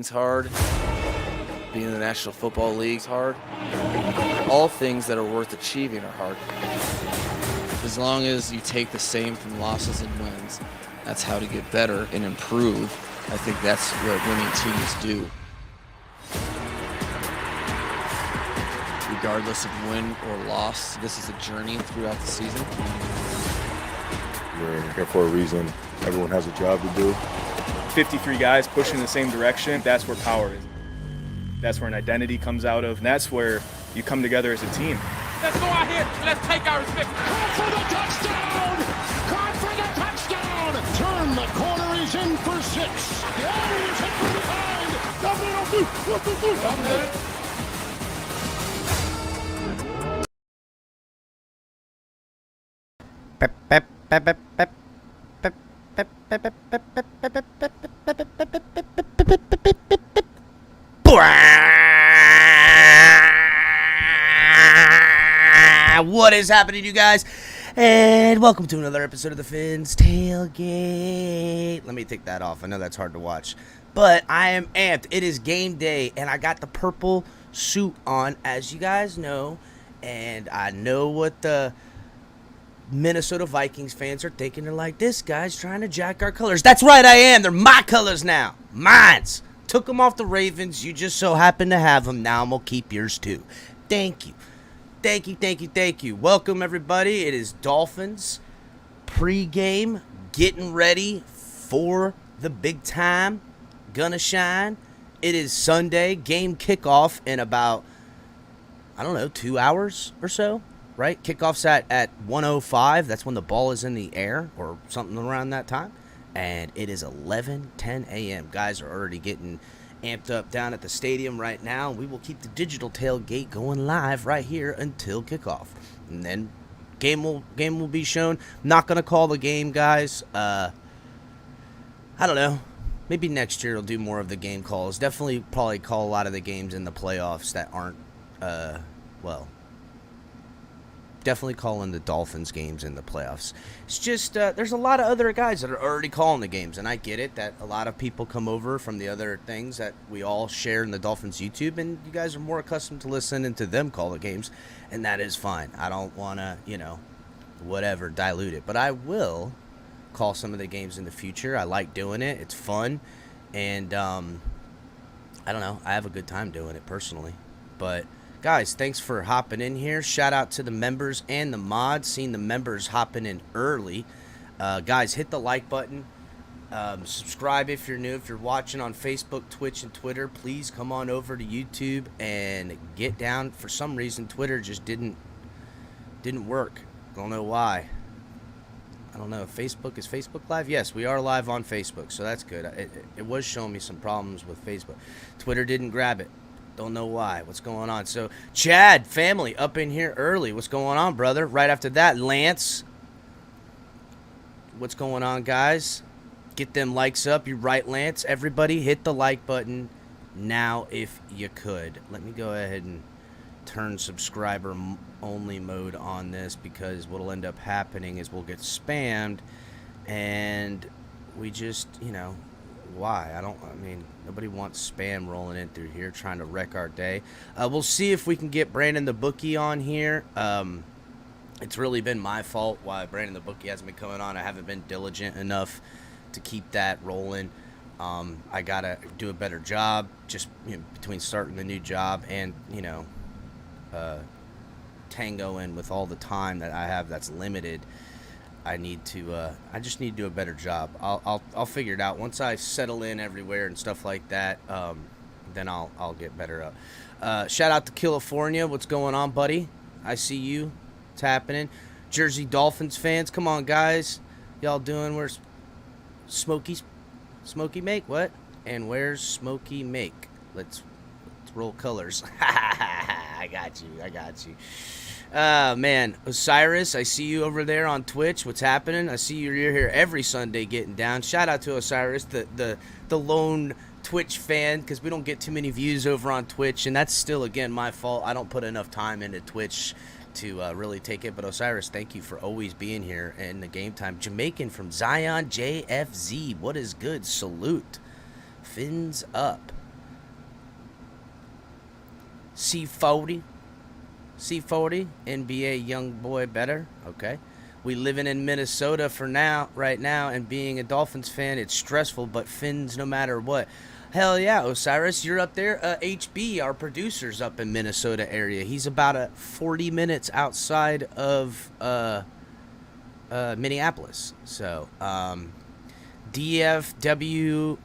It's hard. Being in the National Football League is hard. All things that are worth achieving are hard. As long as you take the same from losses and wins, that's how to get better and improve. I think that's what winning teams do. Regardless of win or loss, this is a journey throughout the season. We're here for a reason. Everyone has a job to do. 53 guys pushing in the same direction, that's where power is. That's where an identity comes out of, and that's where you come together as a team. Let's go out here, let's take our respect. Caught for the touchdown! Caught for the touchdown! Turn the corner, he's in for 6. The Irish hit from behind. Pep, pep, pep, pep, pep. What is happening, you guys? And welcome to another episode of the Fins Tailgate. Let me take that off. I know that's hard to watch, but I am amped. It is game day, and I got the purple suit on, as you guys know, and I know what the Minnesota Vikings fans are thinking. They're like, this guy's trying to jack our colors. That's right, I am. They're my colors now. Mines. Took them off the Ravens. You just so happen to have them. Now I'm going to keep yours too. Thank you. Thank you, thank you, thank you. Welcome, everybody. It is Dolphins pregame, getting ready for the big time. Gonna shine. It is Sunday. Game kickoff in about, 2 hours or so. Right? Kickoff's at 1:05. That's when the ball is in the air or something around that time. And it is 11:10 a.m. Guys are already getting amped up down at the stadium right now. We will keep the digital tailgate going live right here until kickoff. And then game will be shown. Not going to call the game, guys. I don't know. Maybe next year we'll do more of the game calls. Definitely probably call a lot of the games in the playoffs that aren't, definitely calling the Dolphins games in the playoffs. It's just there's a lot of other guys that are already calling the games, and I get it that a lot of people come over from the other things that we all share in the Dolphins YouTube, and you guys are more accustomed to listening to them call the games, and that is fine. I don't want to, dilute it, but I will call some of the games in the future. I like doing it. It's fun, and I have a good time doing it personally, but guys, thanks for hopping in here. Shout out to the members and the mods. Seeing the members hopping in early. Guys, hit the like button. Subscribe if you're new. If you're watching on Facebook, Twitch, and Twitter, please come on over to YouTube and get down. For some reason, Twitter just didn't work. Don't know why. I don't know. Is Facebook live? Yes, we are live on Facebook, so that's good. It was showing me some problems with Facebook. Twitter didn't grab it. Don't know why. What's going on? So, Chad, family, up in here early. What's going on, brother? Right after that, Lance. What's going on, guys? Get them likes up. You're right, Lance. Everybody hit the like button. now if you could. Let me go ahead and turn subscriber only mode on this, because what'll end up happening is we'll get spammed, and we just, why? I mean, nobody wants spam rolling in through here trying to wreck our day. We'll see if we can get Brandon the Bookie on here. It's really been my fault why Brandon the Bookie hasn't been coming on. I haven't been diligent enough to keep that rolling. I gotta do a better job, just between starting the new job and tangoing with all the time that I have that's limited. I just need to do a better job. I'll figure it out once I settle in everywhere and stuff like that. Then I'll get better up. Shout out to California. What's going on, buddy? I see you. It's happening. Jersey Dolphins fans, come on, guys. Y'all doing? Where's Smokey Make? What? And where's Smokey Make? Let's roll colors. I got you. Man, Osiris, I see you over there on Twitch. What's happening? I see you're here every Sunday getting down. Shout out to Osiris, the lone Twitch fan, because we don't get too many views over on Twitch, and that's still, again, my fault. I don't put enough time into Twitch to really take it. But Osiris, thank you for always being here in the game time. Jamaican from Zion JFZ, what is good? Salute. Fins up. C40, NBA young boy better. Okay. We living in Minnesota right now, and being a Dolphins fan, it's stressful, but Fins no matter what. Hell yeah, Osiris, you're up there. HB, our producer's up in Minnesota area. He's about 40 minutes outside of Minneapolis. So, DFWFWFF,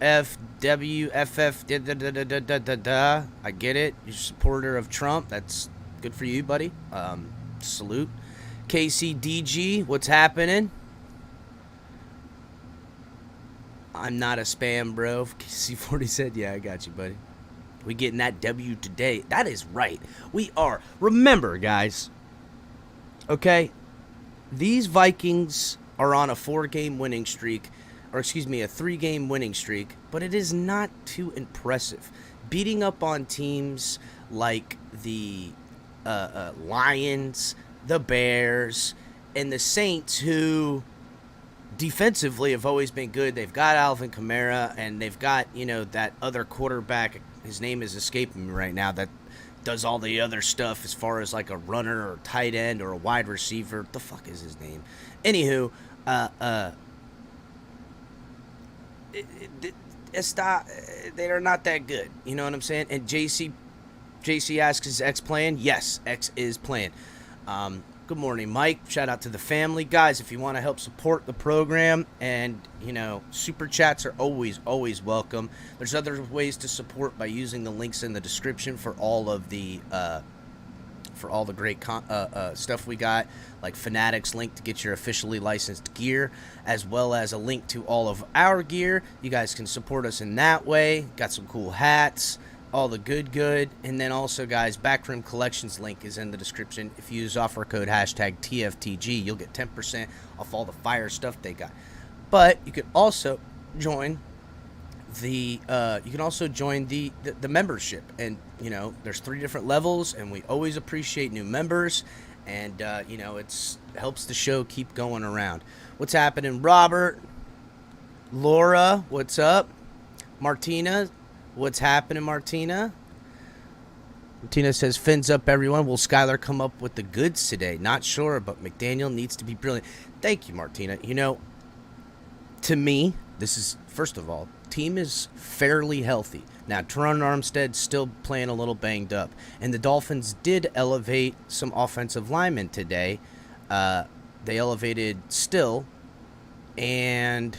I get it. You're a supporter of Trump. That's good for you, buddy. Salute. KCDG, what's happening? I'm not a spam, bro. C40 said, yeah, I got you, buddy. We getting that W today. That is right. We are. Remember, guys, okay, these Vikings are on a 4-game winning streak, or excuse me, a 3-game winning streak, but it is not too impressive. Beating up on teams like the Lions, the Bears, and the Saints, who defensively have always been good. They've got Alvin Kamara, and they've got, that other quarterback. His name is escaping me right now, that does all the other stuff as far as like a runner or tight end or a wide receiver. What the fuck is his name? Anywho, they're not that good. You know what I'm saying? And JC asks, is X playing? Yes, X is playing. Good morning, Mike. Shout out to the family. Guys, if you want to help support the program, and, super chats are always welcome. There's other ways to support by using the links in the description for all of the great stuff we got, like Fanatics link to get your officially licensed gear, as well as a link to all of our gear. You guys can support us in that way. Got some cool hats, all the good. And then also, guys, Backroom Collections link is in the description. If you use offer code #TFTG, you'll get 10% off all the fire stuff they got. But you could also join the membership, and there's 3 different levels, and we always appreciate new members, and it's helps the show keep going around. What's happening, Robert? Laura, what's up? Martina, what's happening, Martina? Martina says, fins up, everyone. Will Skylar come up with the goods today? Not sure, but McDaniel needs to be brilliant. Thank you, Martina. To me, this is, first of all, team is fairly healthy. Now, Teron Armstead's still playing a little banged up. And the Dolphins did elevate some offensive linemen today. They elevated Still and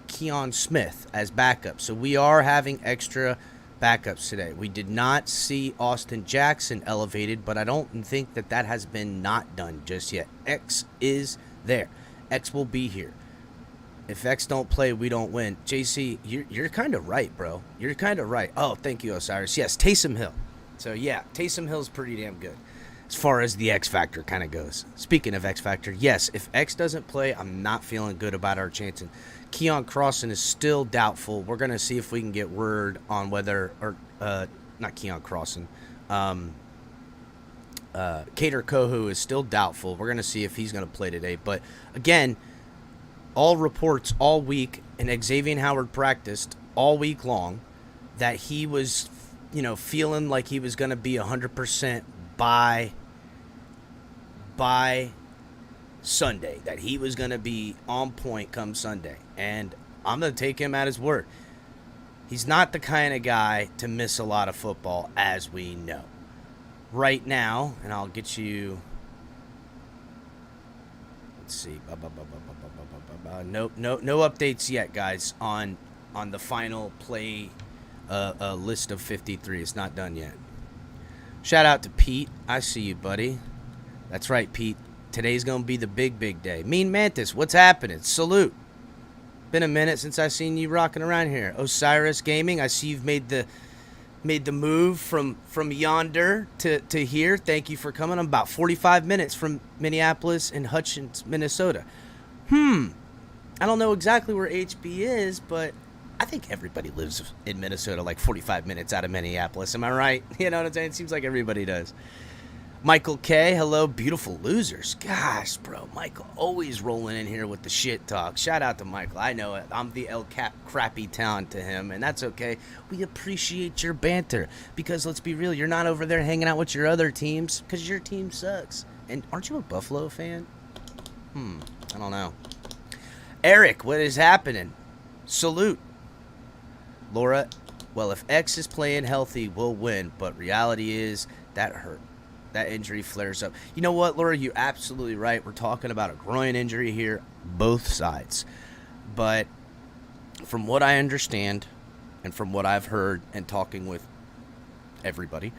Keon Smith as backups. So we are having extra backups today. We did not see Austin Jackson elevated, but I don't think that has been not done just yet. X is there. X will be here. If X don't play, we don't win. JC, you're kind of right, bro. You're kind of right. Oh, thank you, Osiris. Yes, Taysom Hill. So, yeah, Taysom Hill's pretty damn good. as far as the X Factor kind of goes. Speaking of X Factor, yes, if X doesn't play, I'm not feeling good about our chances. Keon Crossan is still doubtful. We're going to see if we can get word on whether, or not Keon Crossan, Cater Kohu is still doubtful. We're going to see if he's going to play today. But again, all reports all week, and Xavier Howard practiced all week long, that he was, feeling like he was going to be 100% by Sunday, that he was going to be on point come Sunday. And I'm going to take him at his word. He's not the kind of guy to miss a lot of football, as we know. Right now, and I'll get you, let's see, no updates yet, guys, on the final play list of 53. It's not done yet. Shout out to Pete. I see you, buddy. That's right, Pete. Today's going to be the big day. Mean Mantis, what's happening? Salute. Been a minute since I seen you rocking around here. Osiris Gaming, I see you've made the move from yonder to here. Thank you for coming. I'm about 45 minutes from Minneapolis and Hutchins, Minnesota. I don't know exactly where HB is, but I think everybody lives in Minnesota like 45 minutes out of Minneapolis. Am I right? You know what I'm saying? It seems like everybody does. Michael K, hello, beautiful losers. Gosh, bro, Michael always rolling in here with the shit talk. Shout out to Michael. I know it. I'm the El Cap crappy talent to him, and that's okay. We appreciate your banter because let's be real, you're not over there hanging out with your other teams because your team sucks. And aren't you a Buffalo fan? I don't know. Eric, what is happening? Salute. Laura, well, if X is playing healthy, we'll win, but reality is that hurt. That injury flares up. You know what, Laura? You're absolutely right. We're talking about a groin injury here, both sides. But from what I understand and from what I've heard and talking with everybody,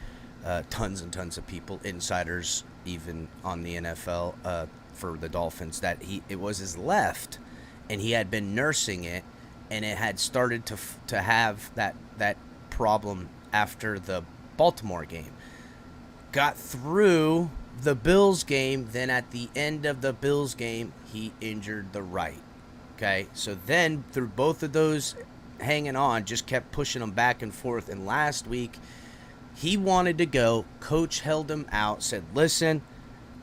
tons and tons of people, insiders even on the NFL for the Dolphins, that it was his left and he had been nursing it, and it had started to have that problem after the Baltimore game. Got through the Bills game, then at the end of the Bills game, he injured the right. Okay, so then through both of those, hanging on, just kept pushing him back and forth. And last week, he wanted to go. Coach held him out, said, listen,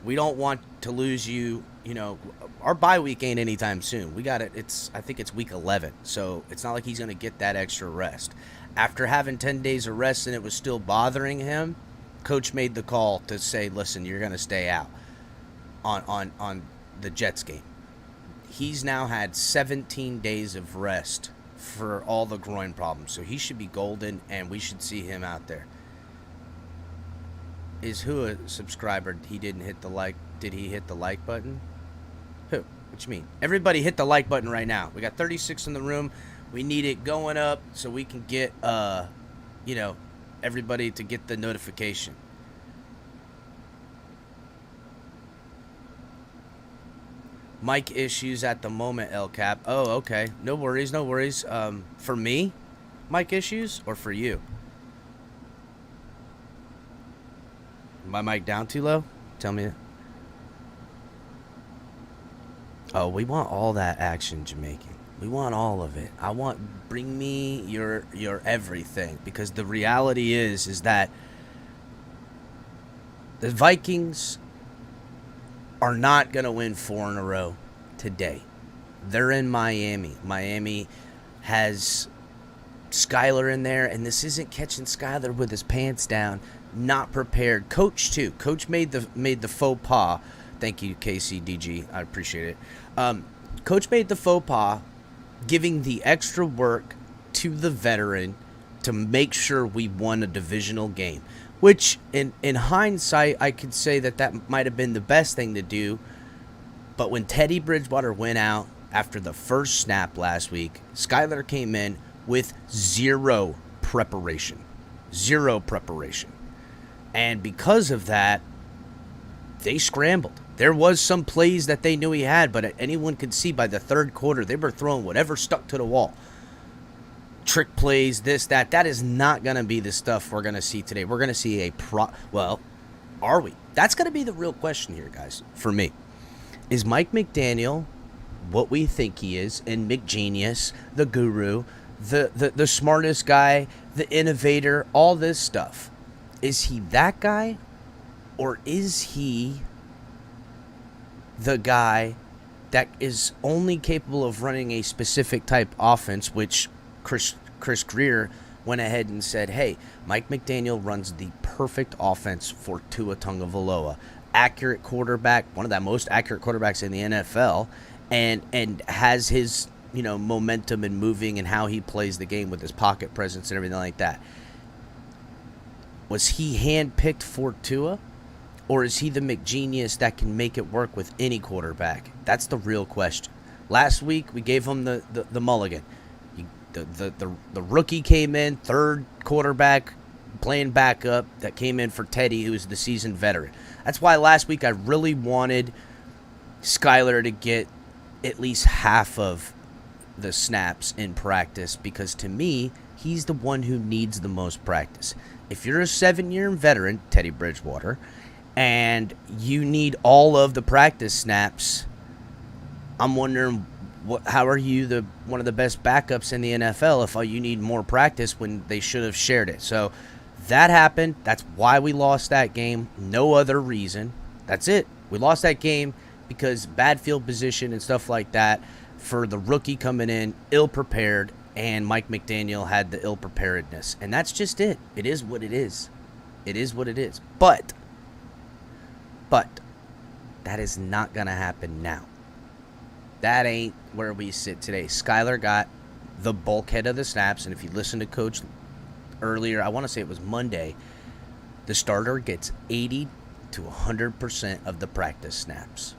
we don't want to lose you. Our bye week ain't anytime soon. We got it. I think it's week 11, so it's not like he's going to get that extra rest. After having 10 days of rest and it was still bothering him, Coach made the call to say, listen, you're going to stay out on the Jets game. He's now had 17 days of rest for all the groin problems, so he should be golden, and we should see him out there. Is who a subscriber? He didn't hit the like. Did he hit the like button? Who? What you mean? Everybody hit the like button right now. We got 36 in the room. We need it going up so we can get, everybody to get the notification. Mic issues at the moment, El Cap. Oh, okay. No worries. For me, mic issues, or for you? My mic down too low? Tell me. Oh, we want all that action, Jamaican. We want all of it. Bring me your everything, because the reality is that the Vikings are not going to win 4 in a row today. They're in Miami. Miami has Skylar in there, and this isn't catching Skylar with his pants down, not prepared. Coach too. Coach made the faux pas. Thank you, KCDG. I appreciate it. Coach made the faux pas, giving the extra work to the veteran to make sure we won a divisional game, which in hindsight, I could say that might have been the best thing to do. But when Teddy Bridgewater went out after the first snap last week, Skylar came in with zero preparation. And because of that, they scrambled. There was some plays that they knew he had, but anyone could see by the third quarter, they were throwing whatever stuck to the wall. Trick plays, this, that. That is not going to be the stuff we're going to see today. We're going to see are we? That's going to be the real question here, guys, for me. Is Mike McDaniel what we think he is, and McGenius, the guru, the smartest guy, the innovator, all this stuff? Is he that guy, or is he the guy that is only capable of running a specific type offense, which Chris Greer went ahead and said, hey, Mike McDaniel runs the perfect offense for Tua Tagovailoa. Accurate quarterback, one of the most accurate quarterbacks in the NFL, and has his, momentum and moving and how he plays the game with his pocket presence and everything like that. Was he handpicked for Tua? Or is he the McGenius that can make it work with any quarterback? That's the real question. Last week, we gave him the mulligan. The rookie came in, third quarterback, playing backup, that came in for Teddy, who's the seasoned veteran. That's why last week I really wanted Skylar to get at least half of the snaps in practice, because to me, he's the one who needs the most practice. If you're a 7-year veteran, Teddy Bridgewater, and you need all of the practice snaps, I'm wondering, how are you one of the best backups in the NFL if you need more practice when they should have shared it? So that happened. That's why we lost that game. No other reason. That's it. We lost that game because bad field position and stuff like that for the rookie coming in, ill-prepared, and Mike McDaniel had the ill-preparedness. And that's just it. It is what it is. It is what it is. But that is not going to happen now. That ain't where we sit today. Skylar got the bulkhead of the snaps, and if you listen to Coach earlier, I want to say it was Monday, the starter gets 80 to 100% of the practice snaps.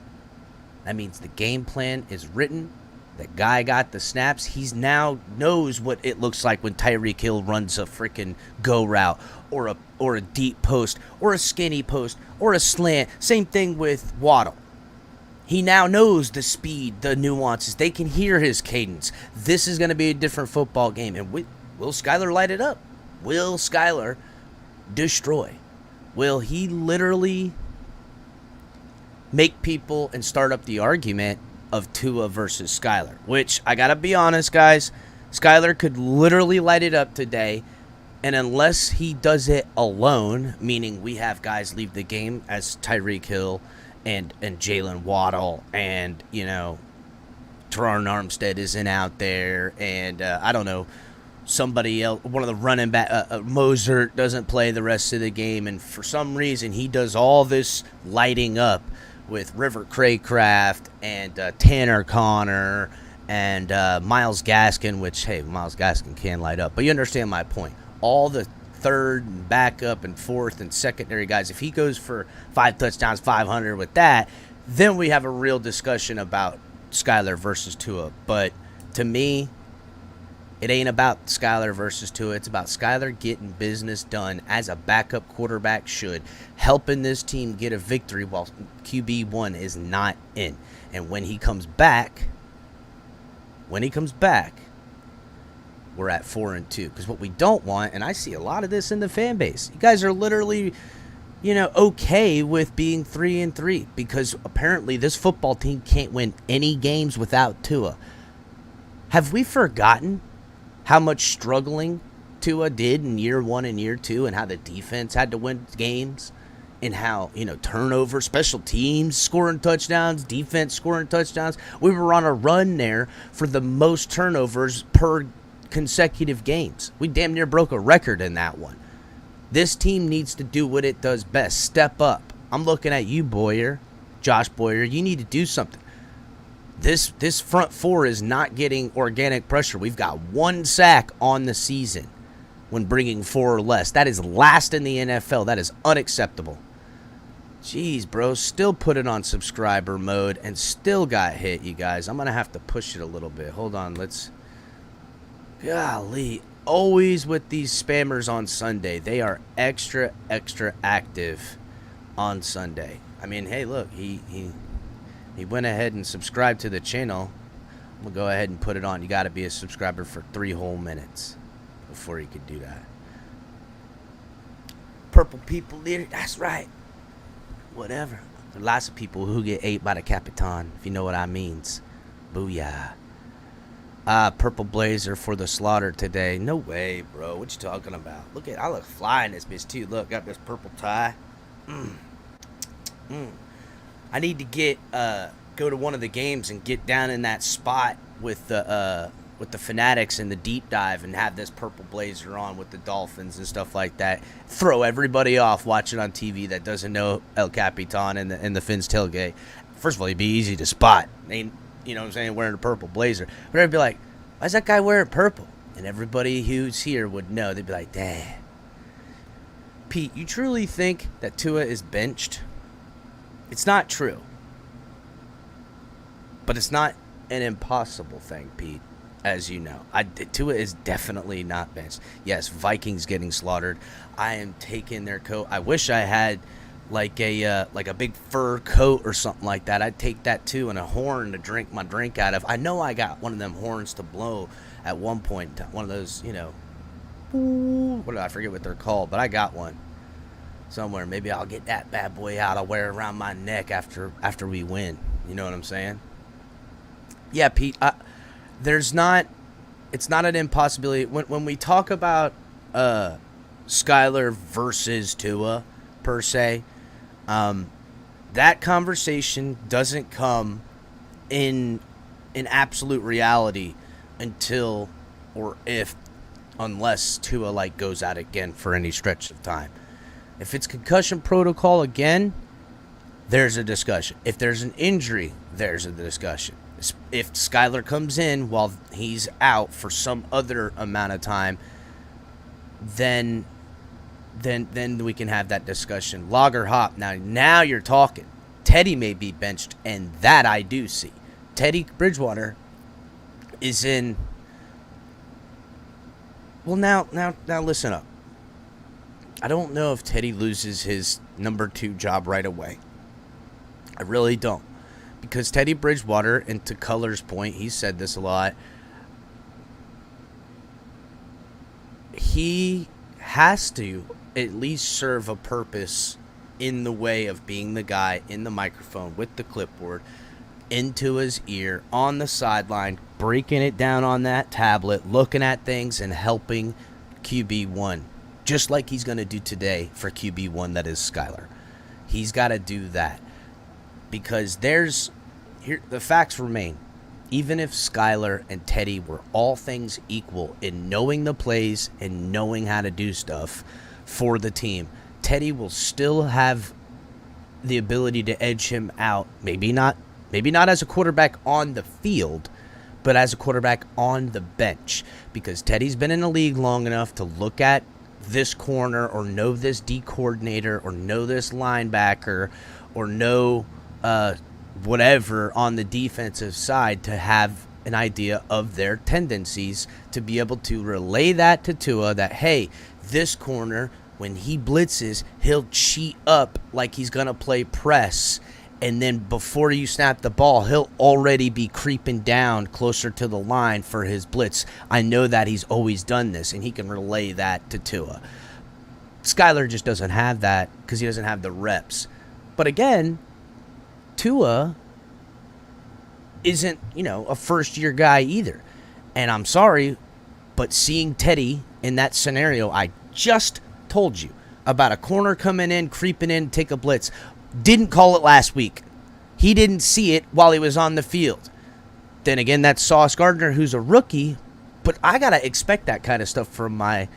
That means the game plan is written. The guy got the snaps. He's now knows what it looks like when Tyreek Hill runs a freaking go route or a deep post or a skinny post or a slant. Same thing with Waddle. He now knows the speed, the nuances. They can hear his cadence. This is going to be a different football game. And will Skylar light it up? Will Skylar destroy? Will he literally make people and start up the argument of Tua versus Skylar? Which, I got to be honest, guys, Skylar could literally light it up today. And unless he does it alone, meaning we have guys leave the game as Tyreek Hill and Jalen Waddle, and, Teron Armstead isn't out there, and I don't know, somebody else, one of the running back, Mozart doesn't play the rest of the game, and for some reason he does all this lighting up with River Craycraft and Tanner Connor and Myles Gaskin, which, hey, Myles Gaskin can light up, but you understand my point. All the third and backup and fourth and secondary guys, if he goes for 5 touchdowns, 500 with that, then we have a real discussion about Skylar versus Tua. But to me, it ain't about Skylar versus Tua. It's about Skylar getting business done as a backup quarterback should, helping this team get a victory while QB1 is not in. And when he comes back, we're at 4-2. Because what we don't want, and I see a lot of this in the fan base, you guys are literally, okay with being 3-3 because apparently this football team can't win any games without Tua. Have we forgotten how much struggling Tua did in year 1 and year 2, and how the defense had to win games, and how, turnover, special teams scoring touchdowns, defense scoring touchdowns? We were on a run there for the most turnovers per consecutive games. We damn near broke a record in that one. This team needs to do what it does best. Step up. I'm looking at you, Boyer, Josh Boyer. You need to do something. This front four is not getting organic pressure. We've got 1 sack on the season when bringing 4 or less. That is last in the NFL. That is unacceptable. Jeez, bro. Still put it on subscriber mode and still got hit, you guys. I'm going to have to push it a little bit. Hold on. Golly. Always with these spammers on Sunday. They are extra active on Sunday. I mean, hey, look. He went ahead and subscribed to the channel. We'll go ahead and put it on. You got to be a subscriber for 3 whole minutes before you could do that. Purple people leader. That's right. whatever. There are lots of people who get ate by the Capitan, if you know what I means. Booyah. Purple blazer for the slaughter today. No way, bro. What you talking about? I look fly in this bitch, too. Look, got this purple tie. I need to go to one of the games and get down in that spot with the Fanatics in the deep dive and have this purple blazer on with the Dolphins and stuff like that. Throw everybody off watching on TV that doesn't know El Capitan and the Fins tailgate. First of all, he'd be easy to spot. You know what I'm saying, wearing a purple blazer. But I'd be like, why is that guy wearing purple? And everybody who's here would know. They'd be like, damn. Pete, you truly think that Tua is benched? It's not true. But it's not an impossible thing, Pete, as you know. Tua is definitely not benched. Yes, Vikings getting slaughtered. I am taking their coat. I wish I had like a big fur coat or something like that. I'd take that too, and a horn to drink my drink out of. I know I got one of them horns to blow at one point. One of those, I forget what they're called, but I got one somewhere. Maybe I'll get that bad boy out. I'll wear it around my neck after we win. You know what I'm saying? Yeah, Pete. It's not an impossibility. When we talk about Skylar versus Tua per se, that conversation doesn't come in absolute reality unless Tua goes out again for any stretch of time. If it's concussion protocol again, there's a discussion. If there's an injury, there's a discussion. If Skylar comes in while he's out for some other amount of time, then we can have that discussion. Logger hop. Now you're talking. Teddy may be benched, and that I do see. Teddy Bridgewater is in. Well, now listen up. I don't know if Teddy loses his number 2 job right away. I really don't. Because Teddy Bridgewater, and to Color's point, he said this a lot, he has to at least serve a purpose in the way of being the guy in the microphone with the clipboard into his ear on the sideline, breaking it down on that tablet, looking at things and helping QB1, just like he's going to do today for QB1, that is Skylar. He's got to do that because the facts remain. Even if Skylar and Teddy were all things equal in knowing the plays and knowing how to do stuff for the team, Teddy will still have the ability to edge him out. Maybe not as a quarterback on the field, but as a quarterback on the bench, because Teddy's been in the league long enough to look at this corner or know this D coordinator or know this linebacker or know whatever on the defensive side to have an idea of their tendencies, to be able to relay that to Tua that, hey, this corner, when he blitzes, he'll cheat up like he's going to play press. And then before you snap the ball, he'll already be creeping down closer to the line for his blitz. I know that he's always done this, and he can relay that to Tua. Skylar just doesn't have that because he doesn't have the reps. But again, Tua isn't, a first-year guy either. And I'm sorry, but seeing Teddy in that scenario, I just told you about a corner coming in, creeping in, take a blitz. Didn't call it last week. He didn't see it while he was on the field. Then again, that's Sauce Gardner, who's a rookie, but I got to expect that kind of stuff from my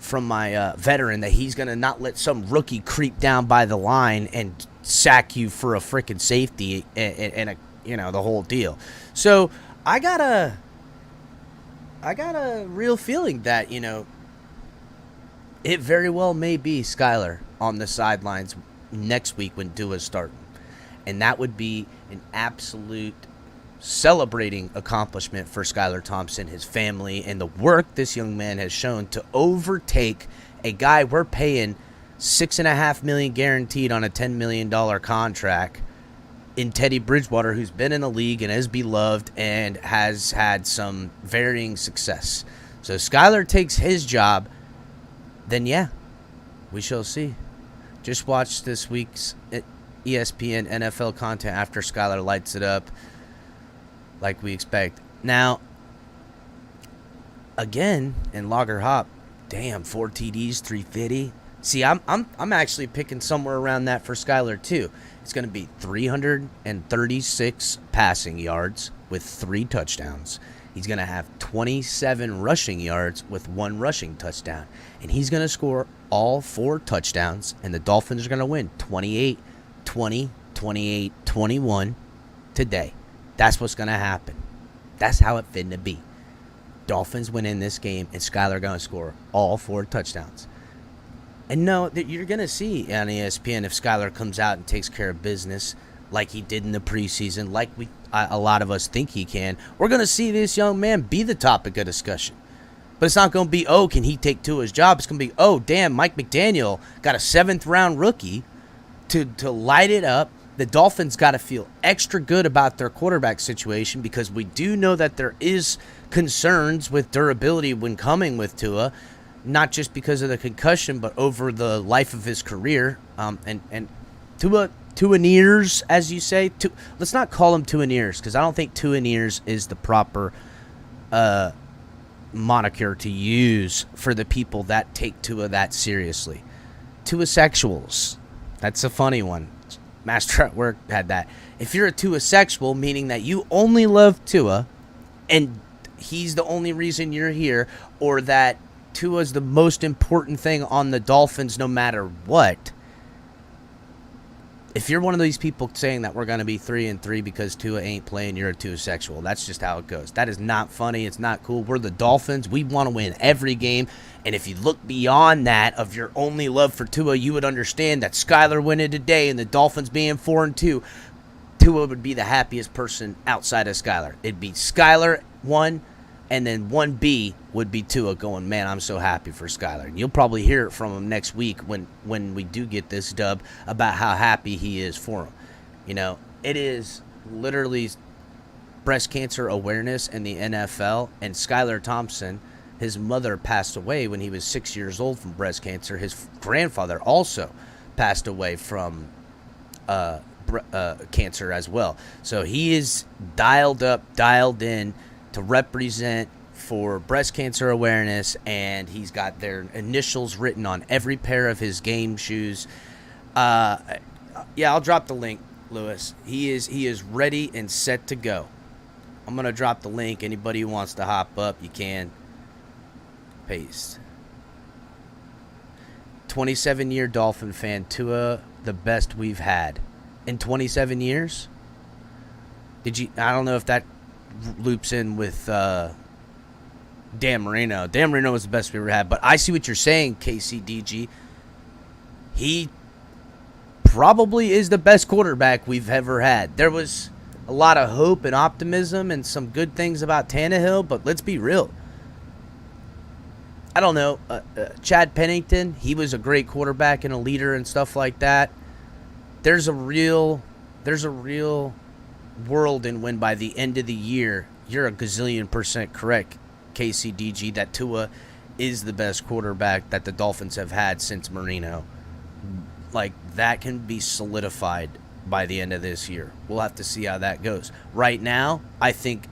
veteran, that he's going to not let some rookie creep down by the line and sack you for a freaking safety and the whole deal. So I got a real feeling that, it very well may be Skylar on the sidelines next week when Tua's starting. And that would be an absolute celebrating accomplishment for Skylar Thompson, his family, and the work this young man has shown to overtake a guy we're paying $6.5 million guaranteed on a $10 million contract in Teddy Bridgewater, who's been in the league and is beloved and has had some varying success. So Skylar takes his job, then yeah, we shall see. Just watch this week's ESPN NFL content after Skylar lights it up like we expect. Now, again, in Lager Hop, damn, 4 TDs, 350. See, I'm actually picking somewhere around that for Skylar, too. It's going to be 336 passing yards with 3 touchdowns. He's going to have 27 rushing yards with 1 rushing touchdown. And he's going to score all 4 touchdowns, and the Dolphins are going to win 28-20, 28-21 today. That's what's going to happen. That's how it finna be. Dolphins win in this game, and Skylar going to score all 4 touchdowns. And no, you're going to see on ESPN if Skylar comes out and takes care of business like he did in the preseason, like a lot of us think he can. We're going to see this young man be the topic of discussion. But it's not going to be, oh, can he take Tua's job? It's going to be, oh, damn, Mike McDaniel got a 7th-round rookie to light it up. The Dolphins got to feel extra good about their quarterback situation because we do know that there is concerns with durability when coming with Tua, not just because of the concussion, but over the life of his career. And Tua-neers, as you say. Let's not call him Tua-neers because I don't think Tua-neers is the proper moniker to use for the people that take Tua that seriously. Tua-sexuals. That's a funny one. Master at Work had that. If you're a Tua-sexual, meaning that you only love Tua and he's the only reason you're here, or that Tua's the most important thing on the Dolphins no matter what, if you're one of these people saying that we're going to be 3-3 because Tua ain't playing, you're a Tua-sexual. That's just how it goes. That is not funny. It's not cool. We're the Dolphins. We want to win every game. And if you look beyond that of your only love for Tua, you would understand that Skylar winning today and the Dolphins being 4-2, Tua would be the happiest person outside of Skylar. It'd be Skylar 1, and then 1B would be Tua going, man, I'm so happy for Skylar. And you'll probably hear it from him next week when we do get this dub about how happy he is for him. You know, it is literally breast cancer awareness in the NFL, and Skylar Thompson, his mother passed away when he was 6 years old from breast cancer. His grandfather also passed away from cancer as well. So he is dialed up, dialed in to represent for breast cancer awareness, and he's got their initials written on every pair of his game shoes. Yeah, I'll drop the link, Lewis. He is ready and set to go. I'm going to drop the link. Anybody who wants to hop up, you can. Paste. 27-year Dolphin fan, Tua, the best we've had. In 27 years? I don't know if that loops in with Dan Marino. Dan Marino was the best we ever had, but I see what you're saying, KCDG. He probably is the best quarterback we've ever had. There was a lot of hope and optimism and some good things about Tannehill, but let's be real. I don't know. Chad Pennington, he was a great quarterback and a leader and stuff like that. There's a real world in when by the end of the year, you're a gazillion % correct, KCDG, that Tua is the best quarterback that the Dolphins have had since Marino. Like, that can be solidified by the end of this year. We'll have to see how that goes. Right now, I think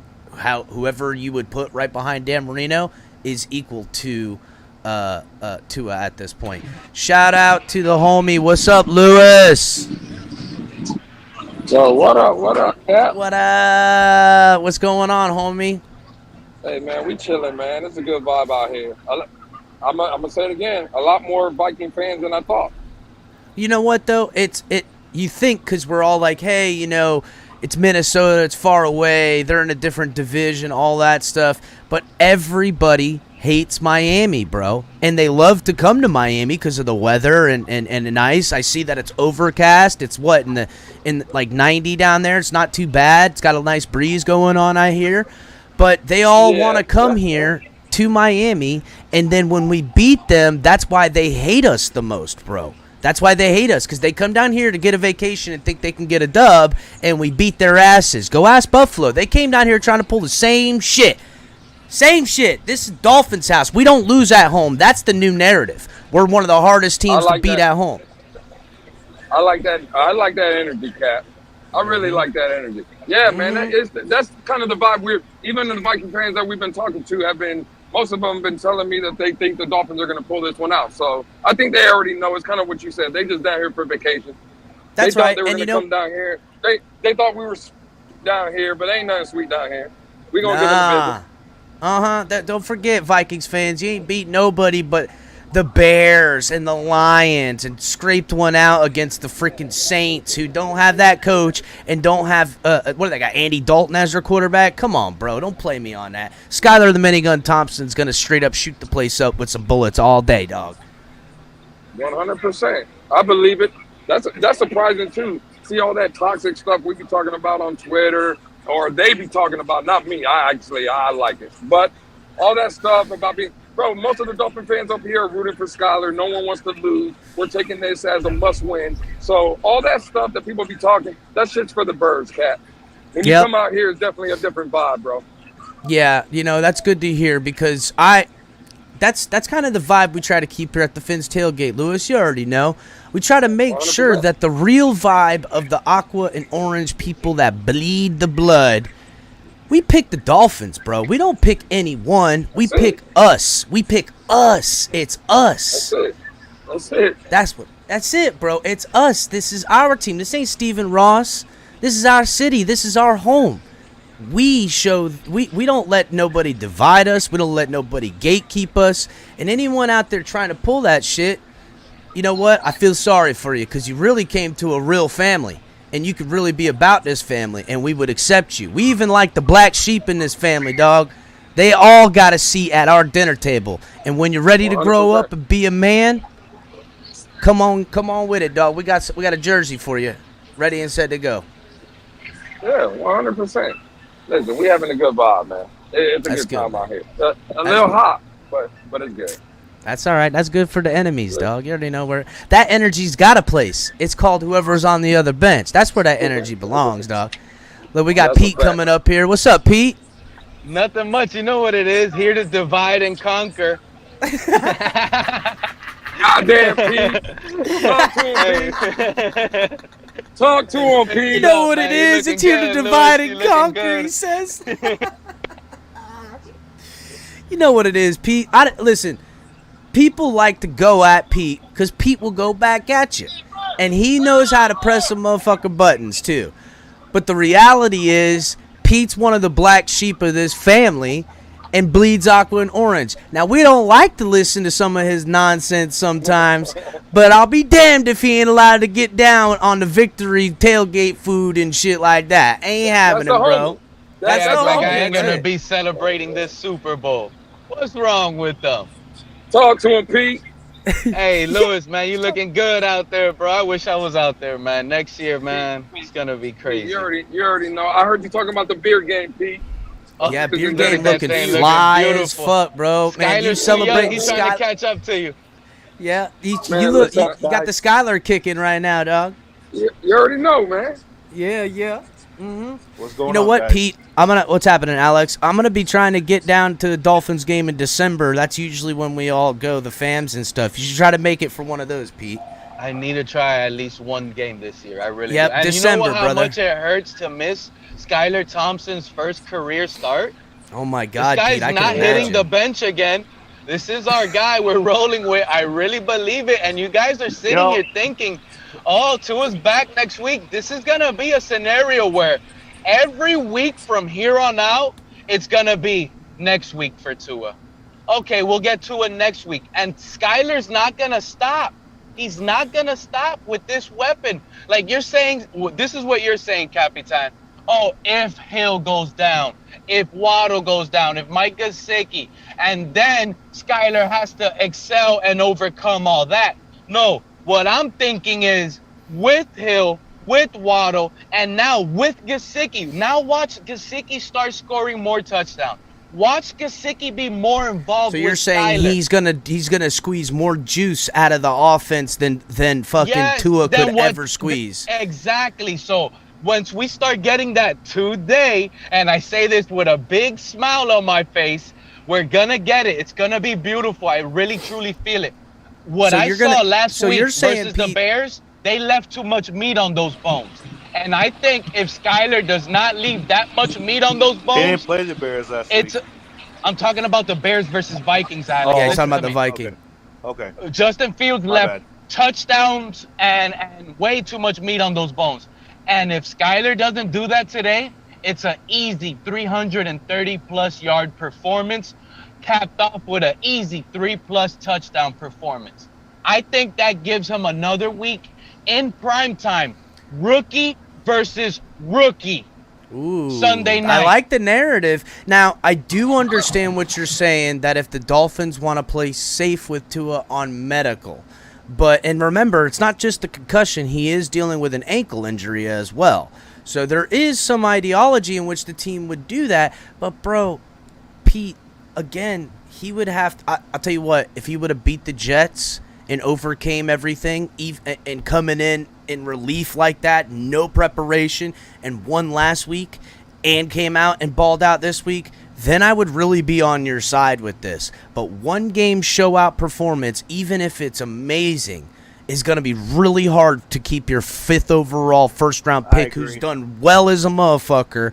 whoever you would put right behind Dan Marino is equal to Tua at this point. Shout out to the homie. What's up, Lewis? So what up, Cap? What up? What's going on, homie? Hey, man, we chilling, man. It's a good vibe out here. I'm gonna say it again. A lot more Viking fans than I thought. You know what, though? You think because we're all like, hey, you know, it's Minnesota, it's far away, they're in a different division, all that stuff. But everybody hates Miami, bro. And they love to come to Miami because of the weather and the ice. I see that it's overcast. It's what, in like 90 down there? It's not too bad. It's got a nice breeze going on, I hear. But they all want to come here to Miami, and then when we beat them, that's why they hate us the most, bro. That's why they hate us, because they come down here to get a vacation and think they can get a dub, and we beat their asses. Go ask Buffalo. They came down here trying to pull the same shit. Same shit. This is Dolphins' house. We don't lose at home. That's the new narrative. We're one of the hardest teams to beat at home. I like that. I like that energy, Cap. I really like that energy. Yeah, man. That's kind of the vibe. Even the Viking fans that we've been talking to have been. Most of them have been telling me that they think the Dolphins are going to pull this one out. So I think they already know. It's kind of what you said. They just down here for vacation. That's they right. They were going to come down here. They thought we were down here, but ain't nothing sweet down here. We gonna give them a visit. Don't forget, Vikings fans, you ain't beat nobody but the Bears and the Lions, and scraped one out against the freaking Saints, who don't have that coach and don't have what do they got? Andy Dalton as their quarterback. Come on, bro, don't play me on that. Skylar the Minigun Thompson's gonna straight up shoot the place up with some bullets all day, dog. 100%. I believe it. That's surprising too. See all that toxic stuff we be talking about on Twitter, or they be talking about. Not me. I like it, but all that stuff about being. Bro, most of the Dolphin fans up here are rooting for Skylar. No one wants to lose. We're taking this as a must-win. So all that stuff that people be talking, that shit's for the birds, Cat. When you come out here, it's definitely a different vibe, bro. Yeah, that's good to hear, because that's kind of the vibe we try to keep here at the Fins Tailgate, Lewis. You already know. We try to make 100%. sure that the real vibe of the aqua and orange people that bleed the blood, we pick the Dolphins, bro. We don't pick anyone. We pick us. We pick us. It's us. That's it. That's it, bro. It's us. This is our team. This ain't Stephen Ross. This is our city. This is our home. We don't let nobody divide us. We don't let nobody gatekeep us. And anyone out there trying to pull that shit, you know what? I feel sorry for you, because you really came to a real family. And you could really be about this family, and we would accept you. We even like the black sheep in this family, dog. They all got a seat at our dinner table. And when you're ready to grow up and be a man, come on with it, dog. We got a jersey for you, ready and set to go. Yeah, 100%. Listen, we having a good vibe, man. It's a good time out here. A little hot, but it's good. That's all right. That's good for the enemies, dog. You already know where that energy's got a place. It's called whoever's on the other bench. That's where that energy belongs, dog. Look, we got Pete coming up here. What's up, Pete? Nothing much. You know what it is. Here to divide and conquer. Goddamn, Pete. Talk to him, Pete. Talk to him, Pete. You know what it is. It's here to divide and conquer, he says. You know what it is, Pete. Listen. People like to go at Pete because Pete will go back at you. And he knows how to press some motherfucking buttons, too. But the reality is, Pete's one of the black sheep of this family and bleeds aqua and orange. Now, we don't like to listen to some of his nonsense sometimes, but I'll be damned if he ain't allowed to get down on the victory tailgate food and shit like that. Ain't happening, bro. That's like I ain't going to be celebrating this Super Bowl. What's wrong with them? Talk to him, Pete. Hey, Lewis, man, you looking good out there, bro. I wish I was out there, man. Next year, man, it's going to be crazy. You already know. I heard you talking about the beer game, Pete. Yeah, beer game looking fly as fuck, bro. Man, you celebrating He's trying to catch up to you. Yeah, you got the Skylar kicking right now, dog. You already know, man. Yeah. Mm-hmm. What's going on? You know what, guys? Pete? What's happening, Alex? I'm gonna be trying to get down to the Dolphins game in December. That's usually when we all go, the fams and stuff. You should try to make it for one of those, Pete. I need to try at least one game this year. I really do. And December, you know how much it hurts to miss Skylar Thompson's first career start? Oh my God, this guy's Pete, I not can hitting imagine. the bench again. This is our guy we're rolling with. I really believe it. And you guys are sitting here thinking, oh, Tua's back next week. This is gonna be a scenario where every week from here on out, it's going to be next week for Tua. Okay, we'll get Tua next week. And Skylar's not going to stop. He's not going to stop with this weapon. Like you're saying, this is what you're saying, Capitan. Oh, if Hill goes down, if Waddle goes down, if Mike Gesicki, and then Skylar has to excel and overcome all that. No, what I'm thinking is with Hill, with Waddle, and now with Gesicki. Now watch Gesicki start scoring more touchdowns. Watch Gesicki be more involved. So you're with saying Skylar. he's gonna squeeze more juice out of the offense than fucking Tua could ever squeeze. Exactly. So once we start getting that today, and I say this with a big smile on my face, we're gonna get it. It's gonna be beautiful. I really truly feel it. What I saw last week versus the Bears, they left too much meat on those bones. And I think if Skylar does not leave that much meat on those bones, They didn't play the Bears last week. I'm talking about the Bears versus Vikings, Alex. Yeah, he's Listen talking about to the me. Viking. Okay. Justin Fields My left bad. touchdowns and way too much meat on those bones. And if Skylar doesn't do that today, it's an easy 330-plus yard performance, capped off with an easy 3+ touchdown performance. I think that gives him another week in prime time. Rookie versus rookie. Ooh, Sunday night. I like the narrative. Now, I do understand what you're saying, that if the Dolphins want to play safe with Tua on medical. And remember, it's not just the concussion. He is dealing with an ankle injury as well. So there is some ideology in which the team would do that. But, bro, Pete, again, he would have to, I'll tell you what, if he would have beat the Jets and overcame everything and coming in relief like that, no preparation, and won last week and came out and balled out this week, then I would really be on your side with this. But one game show-out performance, even if it's amazing, is going to be really hard to keep your 5th overall first-round pick who's done well as a motherfucker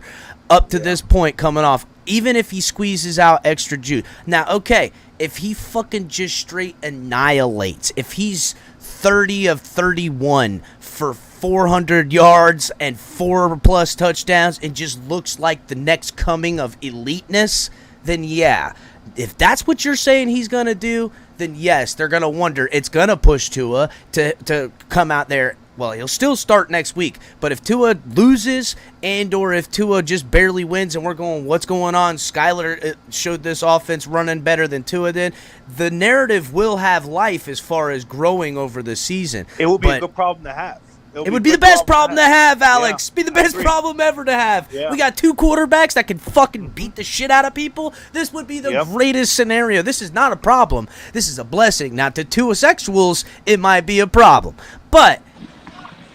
up to this point coming off, even if he squeezes out extra juice. Now, okay, if he fucking just straight annihilates, if he's 30 of 31 for 400 yards and 4+ touchdowns and just looks like the next coming of eliteness, then yeah. If that's what you're saying he's going to do, then yes, they're going to wonder. It's going to push Tua to come out there. Well, he'll still start next week, but if Tua loses or if Tua just barely wins and we're going, what's going on? Skylar showed this offense running better than Tua did. The narrative will have life as far as growing over the season. It will be a good problem to have. It would be the best problem to have, Alex. Yeah, be the best problem ever to have. Yeah. We got 2 quarterbacks that can fucking beat the shit out of people. This would be the greatest scenario. This is not a problem. This is a blessing. Now, to Tua sexuals, it might be a problem. But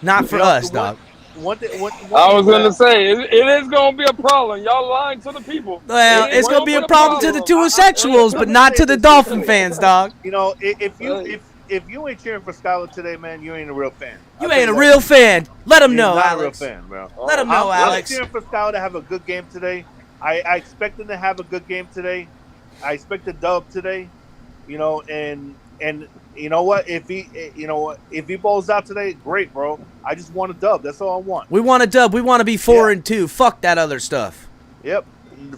not for us, dog. I was going to say, it is going to be a problem. Y'all lying to the people. Well, it's going to be a problem to the Tua sexuals, but not to the Dolphin fans, dog. You know, if you ain't cheering for Skylar today, man, you ain't a real fan. You ain't a real fan. Let him know, not Alex. a real fan, bro. Let him know, Alex. I'm cheering for Skylar to have a good game today. I expect him to have a good game today. I expect a dub today. You know, and you know what? If he bowls out today, great, bro. I just want a dub. That's all I want. We want a dub. We want to be 4-2. Fuck that other stuff. Yep.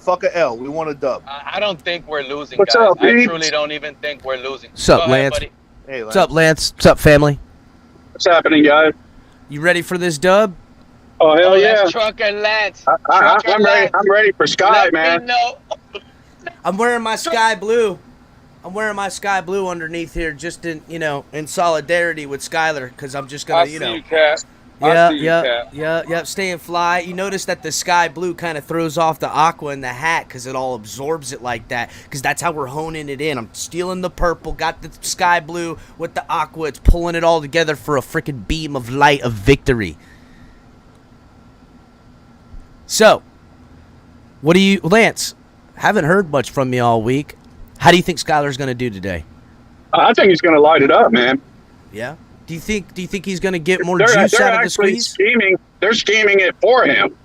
Fuck a L. We want a dub. I don't think we're losing, What's guys. up, I Pete? truly don't even think we're losing. What's up, Go ahead, Lance? buddy. Hey, Lance. What's up, Lance? What's up, family? What's happening, guys? You ready for this dub? Oh, hell yeah. That's Trucker Lance. I'm ready. I'm ready for Sky, Let man. me know. I'm wearing my sky blue. I'm wearing my sky blue underneath here, just in solidarity with Skylar, because I'm just gonna, I see you, Cat. I see you, Cat. Yeah, staying fly. You notice that the sky blue kind of throws off the aqua in the hat because it all absorbs it like that, because that's how we're honing it in. I'm stealing the purple, got the sky blue with the aqua. It's pulling it all together for a freaking beam of light of victory. So, Lance, haven't heard much from you all week. How do you think Skylar's going to do today? I think he's going to light it up, man. Yeah. Do you think he's going to get more juice out of the squeeze? They're scheming it for him,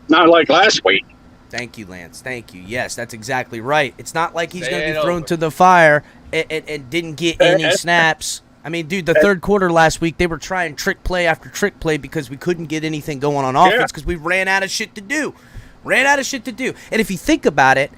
not like last week. Thank you, Lance. Thank you. Yes, that's exactly right. It's not like he's Say going to be it thrown over. to the fire and didn't get any snaps. I mean, dude, the third quarter last week, they were trying trick play after trick play because we couldn't get anything going on offense because we ran out of shit to do. And if you think about it,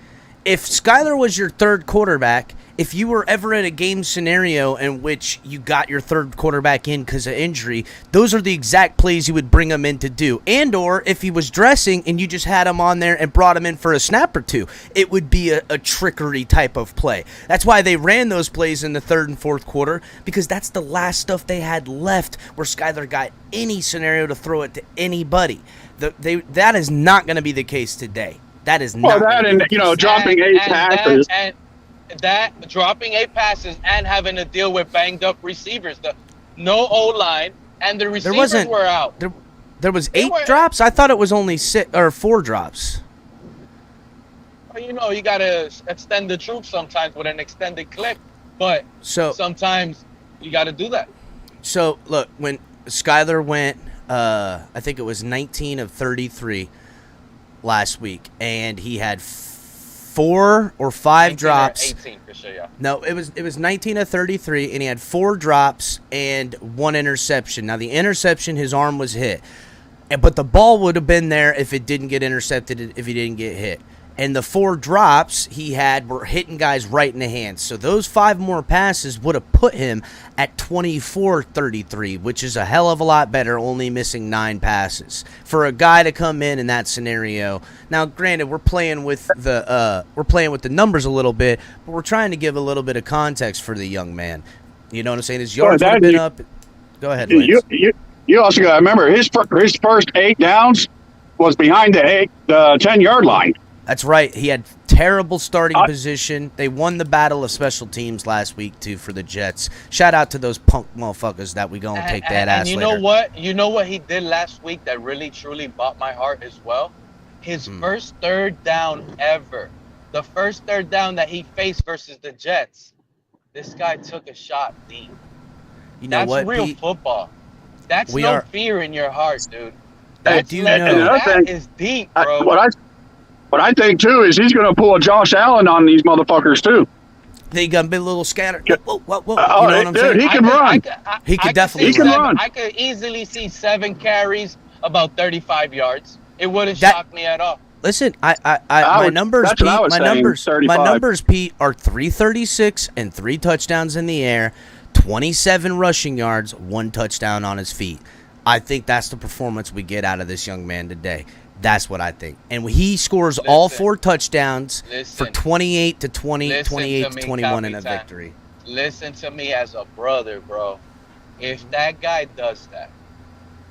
if Skylar was your third quarterback, if you were ever in a game scenario in which you got your third quarterback in because of injury, those are the exact plays you would bring him in to do. And or if he was dressing and you just had him on there and brought him in for a snap or two, it would be a trickery type of play. That's why they ran those plays in the third and fourth quarter, because that's the last stuff they had left where Skylar got any scenario to throw it to anybody. That is not going to be the case today. That is not. Well, that and, dropping 8 passes. That dropping 8 passes and having to deal with banged up receivers. No O-line, and the receivers were out. There was 8 drops? I thought it was only 4 drops. Well, you got to extend the troops sometimes with an extended clip, but sometimes you got to do that. So, look, when Skylar went, I think it was 19 of 33 last week, and he had 4 or 5 drops. 18 for sure, yeah. No, it was 19 of 33, and he had 4 drops and 1 interception. Now, the interception, his arm was hit. But the ball would have been there if it didn't get intercepted, if he didn't get hit. And the 4 drops he had were hitting guys right in the hands. So those 5 more passes would have put him at 24-33, which is a hell of a lot better, only missing 9 passes. For a guy to come in that scenario. Now, granted, we're playing with the numbers a little bit, but we're trying to give a little bit of context for the young man. You know what I'm saying? His yards would have been up. Go ahead, Lance. You also got to remember his first 8 downs was behind the 10-yard line. That's right. He had terrible starting position. They won the battle of special teams last week, too, for the Jets. Shout out to those punk motherfuckers that we going to take that ass later. And you know what? You know what he did last week that really, truly bought my heart as well? His first 3rd down ever. The first 3rd down that he faced versus the Jets. This guy took a shot deep. You know That's real football. That's no fear in your heart, dude. That is deep, bro. What I think, too, is he's going to pull a Josh Allen on these motherfuckers, too. They got a bit little scattered. Whoa. You know what I'm saying? He can run. He could definitely run. I could easily see 7 carries, about 35 yards. It wouldn't shock me at all. Listen, my numbers, Pete, are 336 and 3 touchdowns in the air, 27 rushing yards, 1 touchdown on his feet. I think that's the performance we get out of this young man today. That's what I think. And he scores all 4 touchdowns for 28 to 20, 28 to 21 in a victory. Listen to me as a brother, bro. If that guy does that,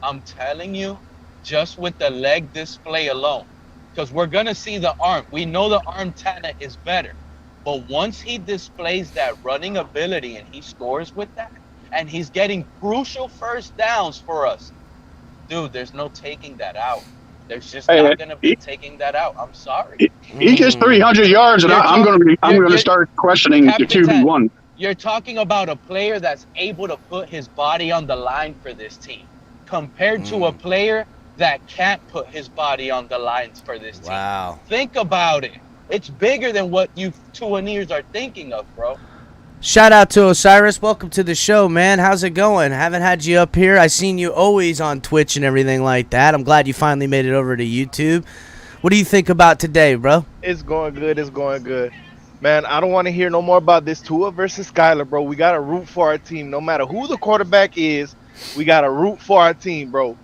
I'm telling you, just with the leg display alone, because we're going to see the arm. We know the arm talent is better. But once he displays that running ability and he scores with that, and he's getting crucial first downs for us, dude, there's no taking that out. There's just not going to be taking that out. I'm sorry. He gets 300 yards, and I'm going to start questioning the QB1. You're talking about a player that's able to put his body on the line for this team, compared to a player that can't put his body on the lines for this team. Wow. Think about it. It's bigger than what you Tuaneers are thinking of, bro. Shout out to Osiris. Welcome to the show, man. How's it going? Haven't had you up here. I seen you always on Twitch and everything like that. I'm glad you finally made it over to YouTube. What do you think about today, bro? It's going good. It's going good. Man, I don't want to hear no more about this Tua versus Skylar, bro. We got to root for our team. No matter who the quarterback is, we got to root for our team, bro.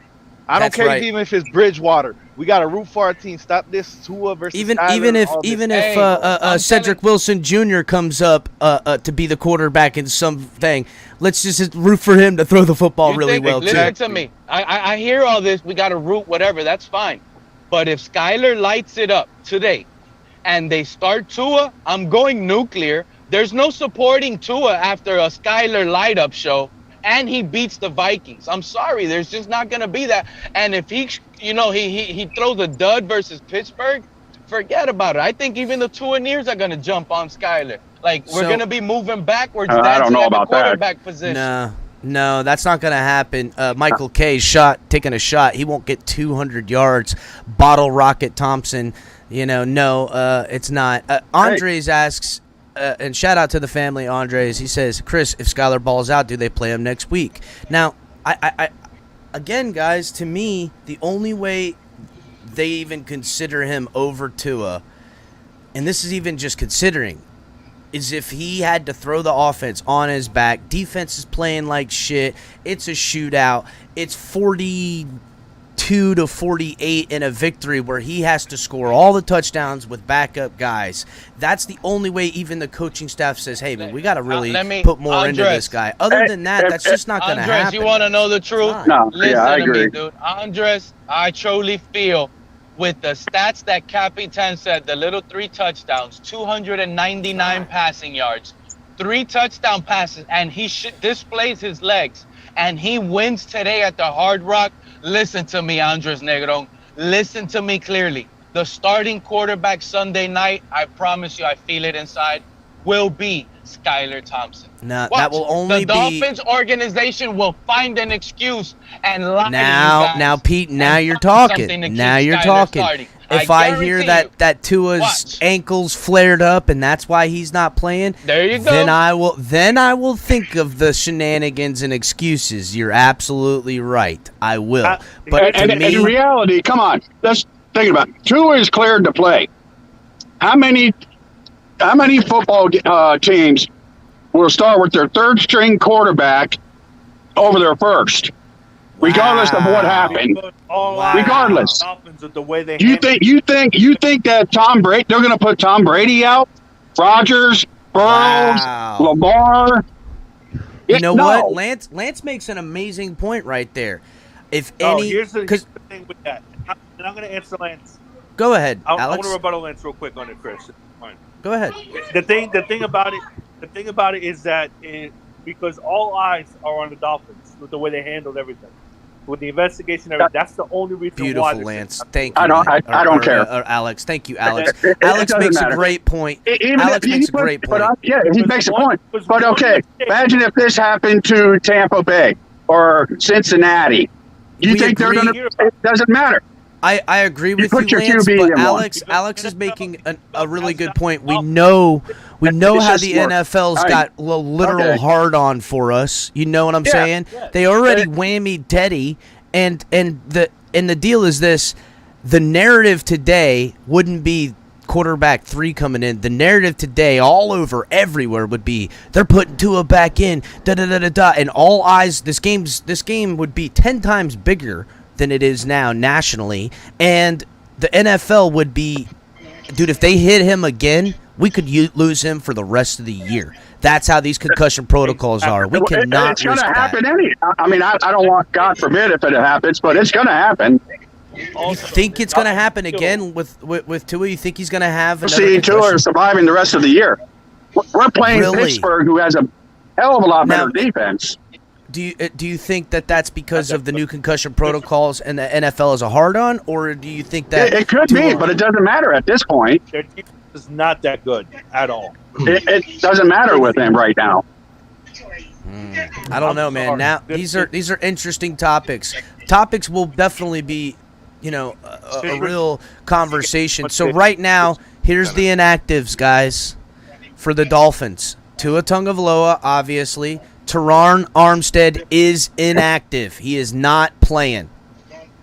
I don't care even if it's Bridgewater. We got to root for our team. Stop this Tua versus Skylar. Even if Cedric Wilson Jr. comes up to be the quarterback in something, let's just root for him to throw the football well, too. Listen to me. I hear all this. We got to root whatever. That's fine. But if Skylar lights it up today and they start Tua, I'm going nuclear. There's no supporting Tua after a Skylar light-up show. And he beats the Vikings. I'm sorry, there's just not gonna be that. And if he throws a dud versus Pittsburgh, forget about it. I think even the Tuaneers are gonna jump on Skylar. Like we're gonna be moving backwards. I don't know about quarterback position. No, that's not gonna happen. Michael K's taking a shot. He won't get 200 yards. Bottle Rocket Thompson. It's not. Andres asks. And shout out to the family, Andres. He says, Chris, if Skylar balls out, do they play him next week? Now, again, guys, to me, the only way they even consider him over Tua, and this is even just considering, is if he had to throw the offense on his back. Defense is playing like shit. It's a shootout. It's 42 to 48 in a victory where he has to score all the touchdowns with backup guys. That's the only way even the coaching staff says, hey, man, we got to really put more into this guy. Other than that, that's just not going to happen. Andres, you want to know the truth? No, Listen I to agree. me, dude. Andres, I truly feel with the stats that Capitan said, the little 3 touchdowns, 299 passing yards, 3 touchdown passes, and he displays his legs, and he wins today at the Hard Rock. Listen to me, Andres Negron. Listen to me clearly. The starting quarterback Sunday night, I promise you, I feel it inside, will be Skylar Thompson. No, Watch. that will only the Dolphins organization will find an excuse and lie to you guys. Now, Pete, now and you're find talking. something to Now keep you're Skylar talking. starting. If I hear guarantee that Tua's Watch. ankles flared up and that's why he's not playing, There you go. Then I will think of the shenanigans and excuses. You're absolutely right. I will. But and in reality, come on, let's think about it. Tua is cleared to play. How many football teams will start with their third string quarterback over their first, regardless of what happened? Regardless, the way they you think that Tom Brady? They're going to put Tom Brady out? Rodgers, Burrows, Lamar. You know what? Lance makes an amazing point right there. If any, here's the thing with that, and I'm going to answer Lance. Go ahead, I Alex. want to rebuttal Lance real quick on it, Chris. Fine. Go ahead. The thing about it is that because all eyes are on the Dolphins with the way they handled everything, with the investigation, and everything. That's the only reason Beautiful, why. Lance. Thank you. I don't care. Alex. Thank you, Alex. It Alex makes matter. a great point. Alex makes a great point. He makes a point. But okay, imagine if this happened to Tampa Bay or Cincinnati. You think they're going to? It doesn't matter. I agree with put you, your Lance, QB but in Alex is making a really good point. We know how the NFL's got a literal hard on for us. You know what I'm saying? They already whammied Teddy, and the deal is this: the narrative today wouldn't be quarterback 3 coming in. The narrative today, all over everywhere, would be they're putting Tua back in, and all eyes. This game would be 10 times bigger than it is now nationally, and the NFL would be, dude, if they hit him again, we could lose him for the rest of the year. That's how these concussion protocols are. We cannot It's going risk to happen that. I mean, I don't want, God forbid if it happens, but it's going to happen. You think it's going to happen again with Tua? You think he's going to have another See, concussion? Tua is surviving the rest of the year. We're playing Pittsburgh, who has a hell of a lot better defense. Do you think that's because of the new concussion protocols and the NFL is a hard-on, or do you think that it could be, but it doesn't matter at this point. Their defense is not that good at all. It doesn't matter with them right now. I don't know, man. Now these are interesting topics. Topics will definitely be, a real conversation. So right now, here's the inactives, guys, for the Dolphins. Tua Tagovailoa, obviously. Teron Armstead is inactive. He is not playing.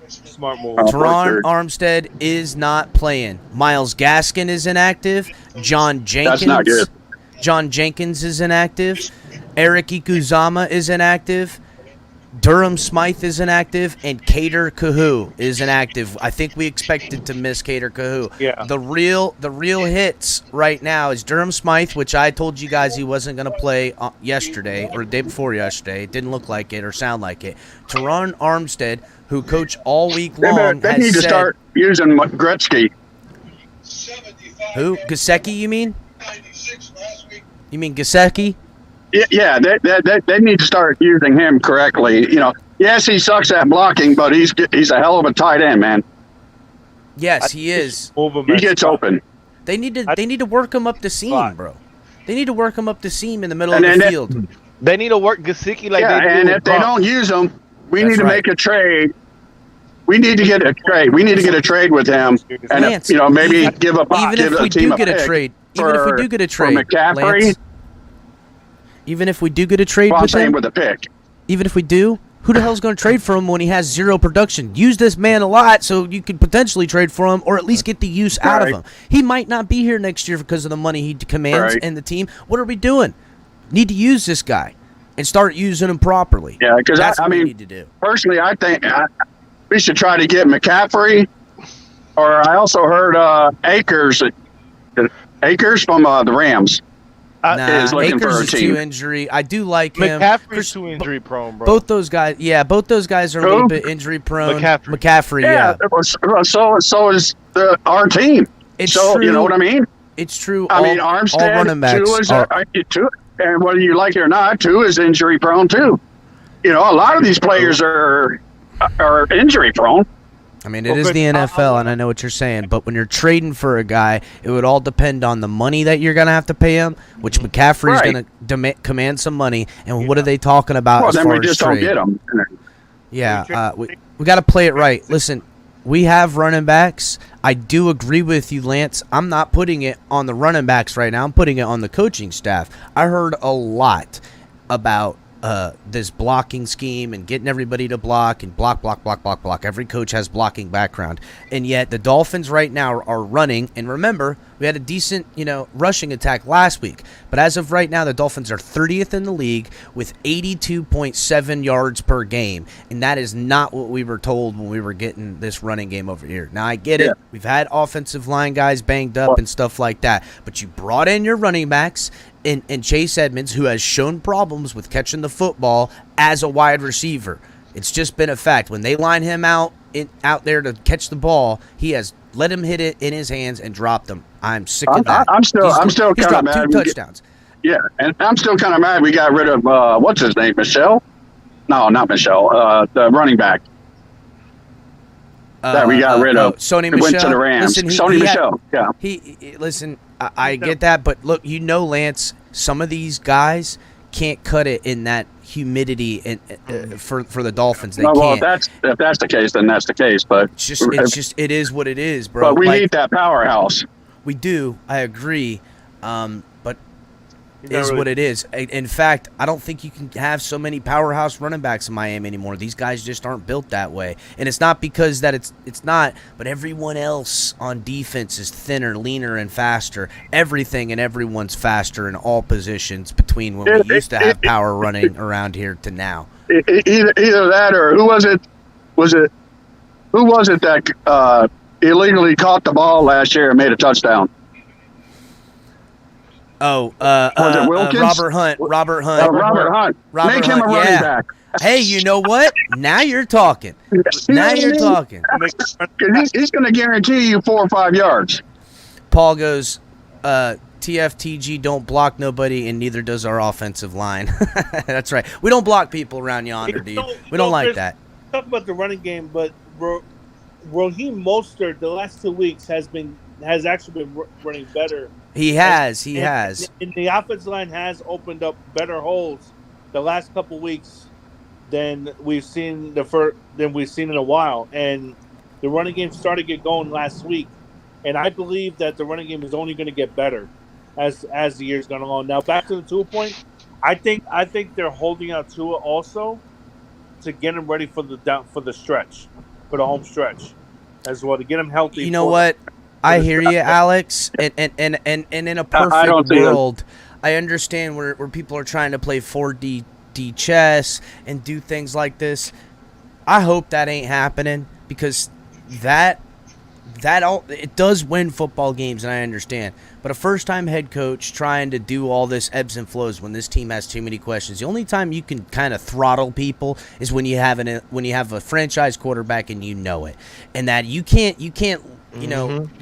Smart move. Teron Armstead is not playing. Myles Gaskin is inactive. John Jenkins. That's not good. John Jenkins is inactive. Eric Ikuzama is inactive. Durham Smythe is inactive, and Cater Kahu is inactive. I think we expected to miss Cater Kahu. Yeah. The real hits right now is Durham Smythe, which I told you guys he wasn't going to play yesterday or the day before yesterday. It didn't look like it or sound like it. Teron Armstead, who coached all week long, they need to start using Gretzky. Who? Gesicki, you mean? You mean Gesicki? Yeah, they need to start using him correctly. Yes, he sucks at blocking, but he's a hell of a tight end, man. Yes, he is. He gets open. They need to work him up the seam, bro. They need to work him up the seam in the middle of the field. They need to work Gesicki like they do. And if they don't use him, we need to make a trade. We need to get a trade. We need to get a trade with him, and maybe give a even if we do get a trade McCaffrey. Lance, even if we do get a trade with him, with a pick. Even if we do, who the hell's going to trade for him when he has zero production? Use this man a lot so you could potentially trade for him or at least get the use out of him. He might not be here next year because of the money he commands and the team. What are we doing? Need to use this guy and start using him properly. Yeah, because that's what we need to do. Personally, I think we should try to get McCaffrey, or I also heard Akers from the Rams. Akers is too injury. I do like him. McCaffrey's too injury prone, bro. Both those guys are a little bit injury prone. McCaffrey, yeah. So is our team. It's true. You know what I mean? It's true. I mean, Armstead, all running backs and whether you like it or not, Tua is injury prone too. A lot of these players are injury prone. I mean, it is the NFL, and I know what you're saying, but when you're trading for a guy, it would all depend on the money that you're going to have to pay him, which McCaffrey's going to command some money, and what are they talking about as far as trade? Don't get him. Yeah, we got to play it right. Listen, we have running backs. I do agree with you, Lance. I'm not putting it on the running backs right now. I'm putting it on the coaching staff. I heard a lot about this blocking scheme and getting everybody to block and block. Every coach has blocking background. And yet the Dolphins right now are running. And remember, we had a decent, rushing attack last week. But as of right now, the Dolphins are 30th in the league with 82.7 yards per game. And that is not what we were told when we were getting this running game over here. Now, I get it. We've had offensive line guys banged up and stuff like that. But you brought in your running backs. And Chase Edmonds, who has shown problems with catching the football as a wide receiver. It's just been a fact. When they line him out there to catch the ball, he has let him hit it in his hands and dropped them. I'm sick of that. I'm still kind of mad. 2 touchdowns. Yeah, and I'm still kind of mad we got rid of, what's his name, Michelle? No, not Michelle. The running back. That we got rid of. Sony Michel. Went to the Rams. Listen, Sony Michel. Yeah. Listen, I get that, but look, Lance, some of these guys can't cut it in that humidity for the Dolphins. They can't. Well, if that's the case, then that's the case. But it is what it is, bro. But we need that powerhouse. We do. I agree. But it is what it is. In fact, I don't think you can have so many powerhouse running backs in Miami anymore. These guys just aren't built that way. And it's not because that it's not, but everyone else on defense is thinner, leaner, and faster. Everything and everyone's faster in all positions between when we used to have power running around here to now. Either that or who was it that illegally caught the ball last year and made a touchdown? Oh, was it Wilkins? Robert Hunt. Robert Hunt. Make him a running back. Hey, you know what? Now you're talking. Now you're talking. He's going to guarantee you 4 or 5 yards. Paul goes, TFTG don't block nobody, and neither does our offensive line. That's right. We don't block people around yonder, dude. We don't like that. Talk about the running game, but Raheem Mostert the last 2 weeks has actually been running better. He has. And the offensive line has opened up better holes the last couple weeks than we've seen in a while. And the running game started to get going last week. And I believe that the running game is only going to get better as the year's gone along. Now back to the Tua point, I think they're holding out Tua also to get him ready for the stretch, for the home stretch as well, to get him healthy. You know what? I hear you, Alex, and in a perfect world, I understand where people are trying to play 4D chess and do things like this. I hope that ain't happening because it does win football games, and I understand. But a first-time head coach trying to do all this ebbs and flows when this team has too many questions. The only time you can kind of throttle people is when you have a franchise quarterback and you know it, and that you can't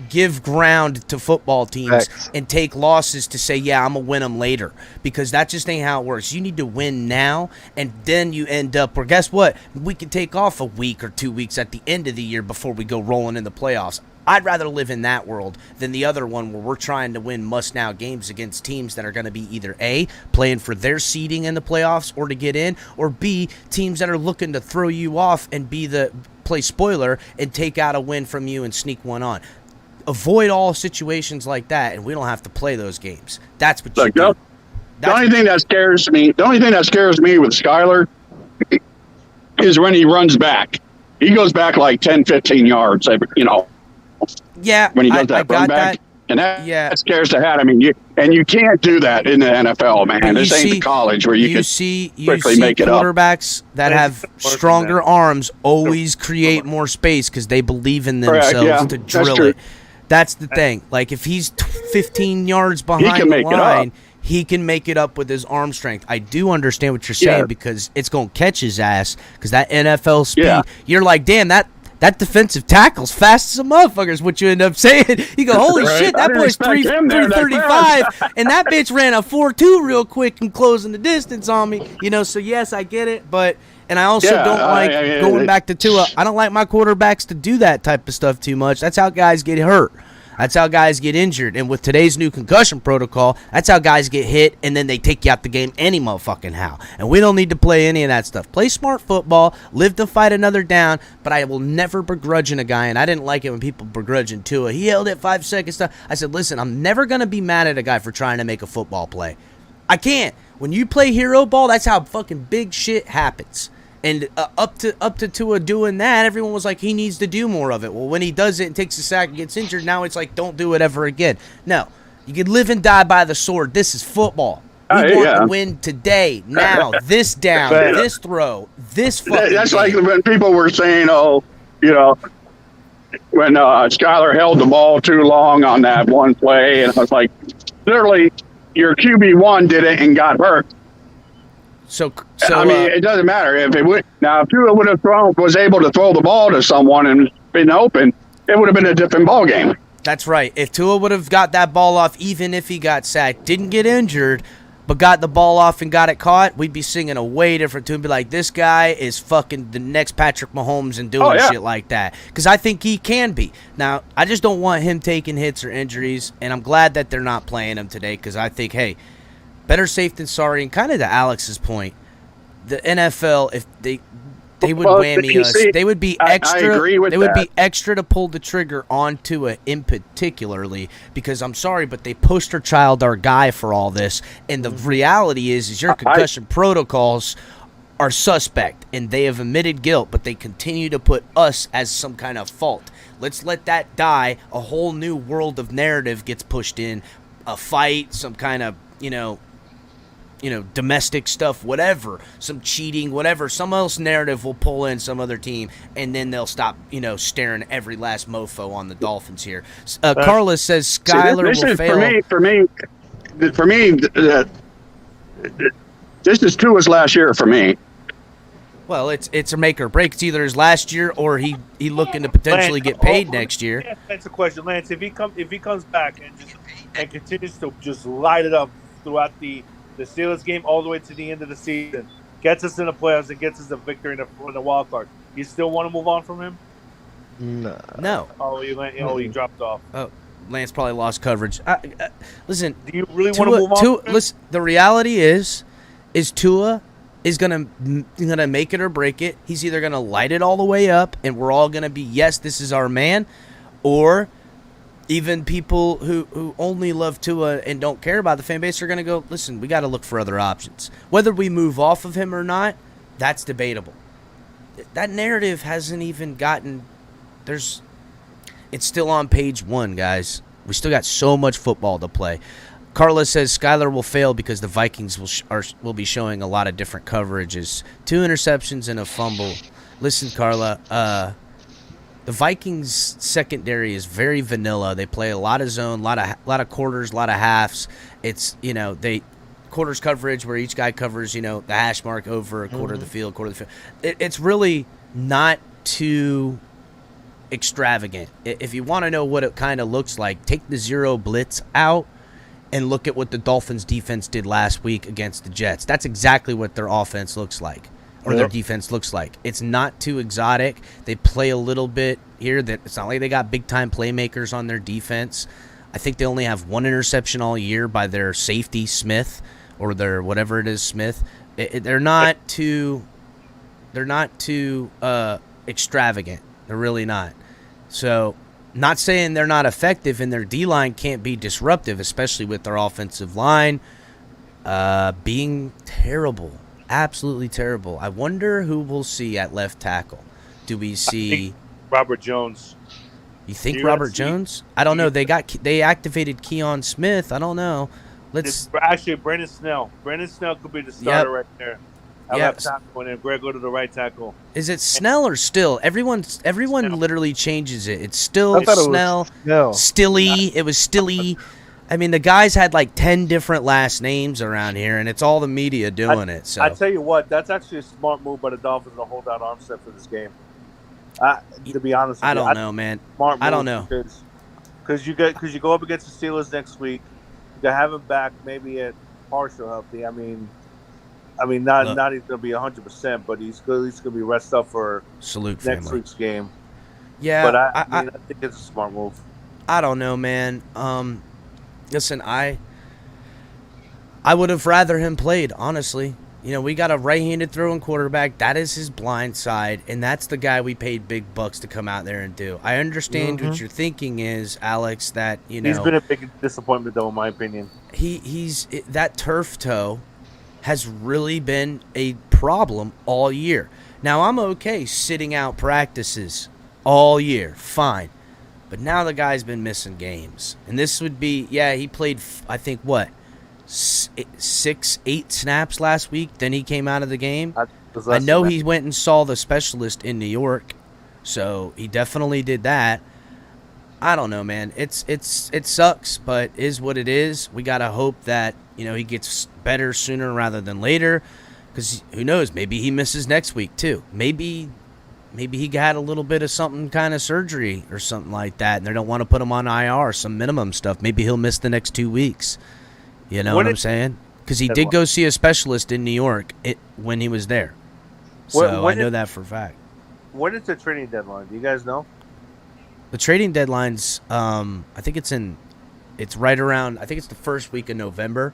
give ground to football teams and take losses to say, yeah, I'm going to win them later, because that just ain't how it works. You need to win now, and then you end up where, guess what? We can take off a week or 2 weeks at the end of the year before we go rolling in the playoffs. I'd rather live in that world than the other one where we're trying to win must-now games against teams that are going to be either A, playing for their seeding in the playoffs or to get in, or B, teams that are looking to throw you off and play spoiler and take out a win from you and sneak one on. Avoid all situations like that, and we don't have to play those games. That's what you do. The only thing that scares me with Skylar is when he runs back. He goes back like 10, 15 yards, Yeah, when he does that run back. And that scares the hat. I mean, you can't do that in the NFL, man. This ain't the college where you can quickly make it up. Quarterbacks that have stronger arms always create more space because they believe in themselves to drill it. That's the thing. Like, if he's 15 yards behind the line, he can make it up with his arm strength. I do understand what you're saying because it's going to catch his ass because that NFL speed, you're like, damn, that defensive tackle's fast as a motherfucker is what you end up saying. You go, holy shit, that boy's 335, and that bitch ran a 4.2 real quick and closing the distance on me. So yes, I get it, but And I also don't like going back to Tua. I don't like my quarterbacks to do that type of stuff too much. That's how guys get hurt. That's how guys get injured. And with today's new concussion protocol, that's how guys get hit, and then they take you out the game any motherfucking how. And we don't need to play any of that stuff. Play smart football, live to fight another down, but I will never begrudge a guy, and I didn't like it when people begrudging Tua. He held it 5 seconds. I said, listen, I'm never going to be mad at a guy for trying to make a football play. I can't. When you play hero ball, that's how fucking big shit happens. And up to Tua doing that, everyone was like, he needs to do more of it. Well, when he does it and takes a sack and gets injured, now it's like, don't do it ever again. No, you can live and die by the sword. This is football. We want to win today, now, this down, this throw, this fucking That's game. like when people were saying, when Skylar held the ball too long on that one play, and I was like, literally, your QB1 did it and got hurt. So I mean, it doesn't matter if it would. Now, if Tua was able to throw the ball to someone and been open, it would have been a different ball game. That's right. If Tua would have got that ball off, even if he got sacked, didn't get injured, but got the ball off and got it caught, we'd be singing a way different tune. Be like, this guy is fucking the next Patrick Mahomes and doing shit like that. Because I think he can be. Now, I just don't want him taking hits or injuries, and I'm glad that they're not playing him today because I think, hey, better safe than sorry. And kind of to Alex's point, the NFL, if they would whammy us, they would be extra. I agree with they would that. be extra to pull the trigger onto it in particularly because I'm sorry, but they poster child our guy for all this. And the reality is your concussion protocols are suspect, and they have admitted guilt, but they continue to put us as some kind of fault. Let's let that die. A whole new world of narrative gets pushed in, a fight, some kind of domestic stuff, whatever, some cheating, whatever, some else narrative will pull in some other team, and then they'll stop, staring every last mofo on the Dolphins here. Carla says Skylar will fail. For me, this is Tua's last year for me. Well, it's a make or break. It's either his last year or he looking to potentially get paid next year. Yeah, that's a question, Lance. If he comes back and continues to just light it up throughout the Steelers game all the way to the end of the season, gets us in the playoffs and gets us a victory in the wild card, you still want to move on from him? No. Oh, he dropped off. Oh, Lance probably lost coverage. Listen, do you really want to move on? Listen, the reality is Tua is gonna make it or break it. He's either gonna light it all the way up, and we're all gonna be, yes, this is our man, or even people who only love Tua and don't care about the fan base are going to go, listen, we got to look for other options. Whether we move off of him or not, that's debatable. That narrative hasn't even gotten – it's still on page 1, guys. We still got so much football to play. Carla says Skylar will fail because the Vikings will be showing a lot of different coverages. 2 interceptions and a fumble. Listen, Carla, the Vikings secondary is very vanilla. They play a lot of zone, a lot of quarters, a lot of halves. It's they quarters coverage where each guy covers the hash mark over a quarter of the field, It's really not too extravagant. If you want to know what it kind of looks like, take the zero blitz out and look at what the Dolphins defense did last week against the Jets. That's exactly what their offense looks like. Or their defense looks like. It's not too exotic. They play a little bit here. That it's not like they got big-time playmakers on their defense. I think they only have 1 interception all year by their safety, Smith, or their whatever it is, Smith. They're not too extravagant. They're really not. So, not saying they're not effective, and their D-line can't be disruptive, especially with their offensive line being terrible. Absolutely terrible. I wonder who we'll see at left tackle. Do we see Robert Jones? You think Robert Jones? I don't know. They activated Keon Smith. I don't know. Actually Brandon Snell. Brandon Snell could be the starter right there. Left tackle, and then Greg go to the right tackle. Is it Snell or Still? Everyone literally changes it. It's Still, Snell, Stilly. It was Stilly. I mean, the guys had like 10 different last names around here, and it's all the media doing it. So I tell you what, that's actually a smart move by the Dolphins to hold out Armstead for this game. To be honest, I don't know, man. I don't know because you go up against the Steelers next week. You have him back, maybe at partial healthy. I mean, I mean, not he's going to be 100%, but he's at least going to be rested up for Salute next family. week's game. Yeah, but I think it's a smart move. I don't know, man. Listen, I would have rather him played, honestly. You know, we got a right-handed throwing quarterback. That is his blind side, and that's the guy we paid big bucks to come out there and do. I understand what you're thinking is, Alex, that, you know. He's been a big disappointment, though, in my opinion. That turf toe has really been a problem all year. Now, I'm okay sitting out practices all year. Fine. But now the guy's been missing games. And this would be, he played, I think, 6-8 snaps last week. Then he came out of the game. I know he went and saw the specialist in New York, so he definitely did that. I don't know, man. It sucks, but is what it is. We gotta hope that, you know, he gets better sooner rather than later, because who knows? Maybe he misses next week too. Maybe he got a little bit of something kind of surgery or something like that, and they don't want to put him on IR, some minimum stuff. Maybe he'll miss the next 2 weeks. You know what I'm saying? Because he did go see a specialist in New York when he was there. So I know that for a fact. When is the trading deadline? Do you guys know? The trading deadline's, I think it's right around, I think it's the first week of November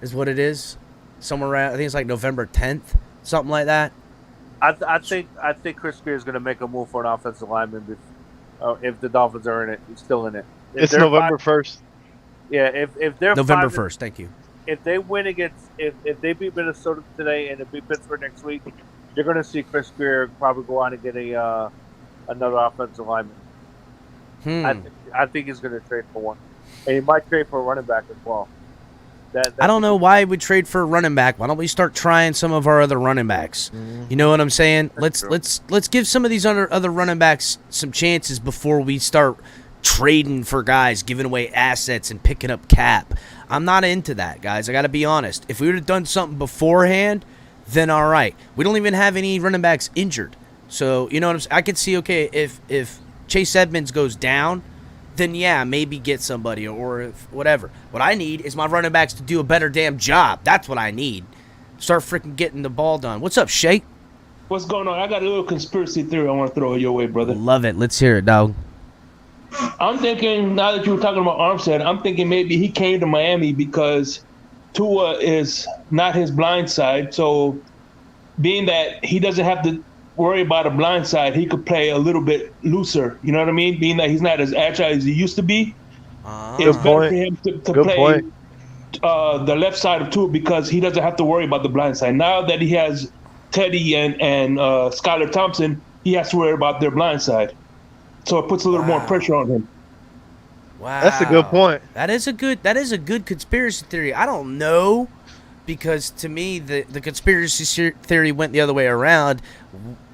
is what it is. Somewhere around, I think it's like November 10th, something like that. I think Chris Greer is going to make a move for an offensive lineman if the Dolphins are in it, still in it. It's November 1st. Yeah, if they're November 1st, thank you. If they win if they beat Minnesota today and they beat Pittsburgh next week, you're going to see Chris Greer probably go on and get another offensive lineman. I think he's going to trade for one, and he might trade for a running back as well. I don't know why we trade for a running back. Why don't we start trying some of our other running backs? You know what I'm saying? Let's give some of these other running backs some chances before we start trading for guys, giving away assets and picking up cap. I'm not into that, guys. I got to be honest. If we would have done something beforehand, then all right. We don't even have any running backs injured. So, you know what I'm saying? I could see, okay, if Chase Edmonds goes down, then yeah, maybe get somebody or if whatever. What I need is my running backs to do a better damn job. That's what I need. Start freaking getting the ball done. What's up, Shay? What's going on? I got a little conspiracy theory I want to throw your way, brother. Love it. Let's hear it, dog. I'm thinking, now that you were talking about Armstead, I'm thinking maybe he came to Miami because Tua is not his blind side. So being that he doesn't have to worry about a blind side, he could play a little bit looser. You know what I mean? Being that he's not as agile as he used to be. It's better for him to play the left side of Tua because he doesn't have to worry about the blind side. Now that he has Teddy and Skylar Thompson, he has to worry about their blind side. So it puts a little more pressure on him. Wow, that's a good point. That is a good conspiracy theory. I don't know, because to me the conspiracy theory went the other way around.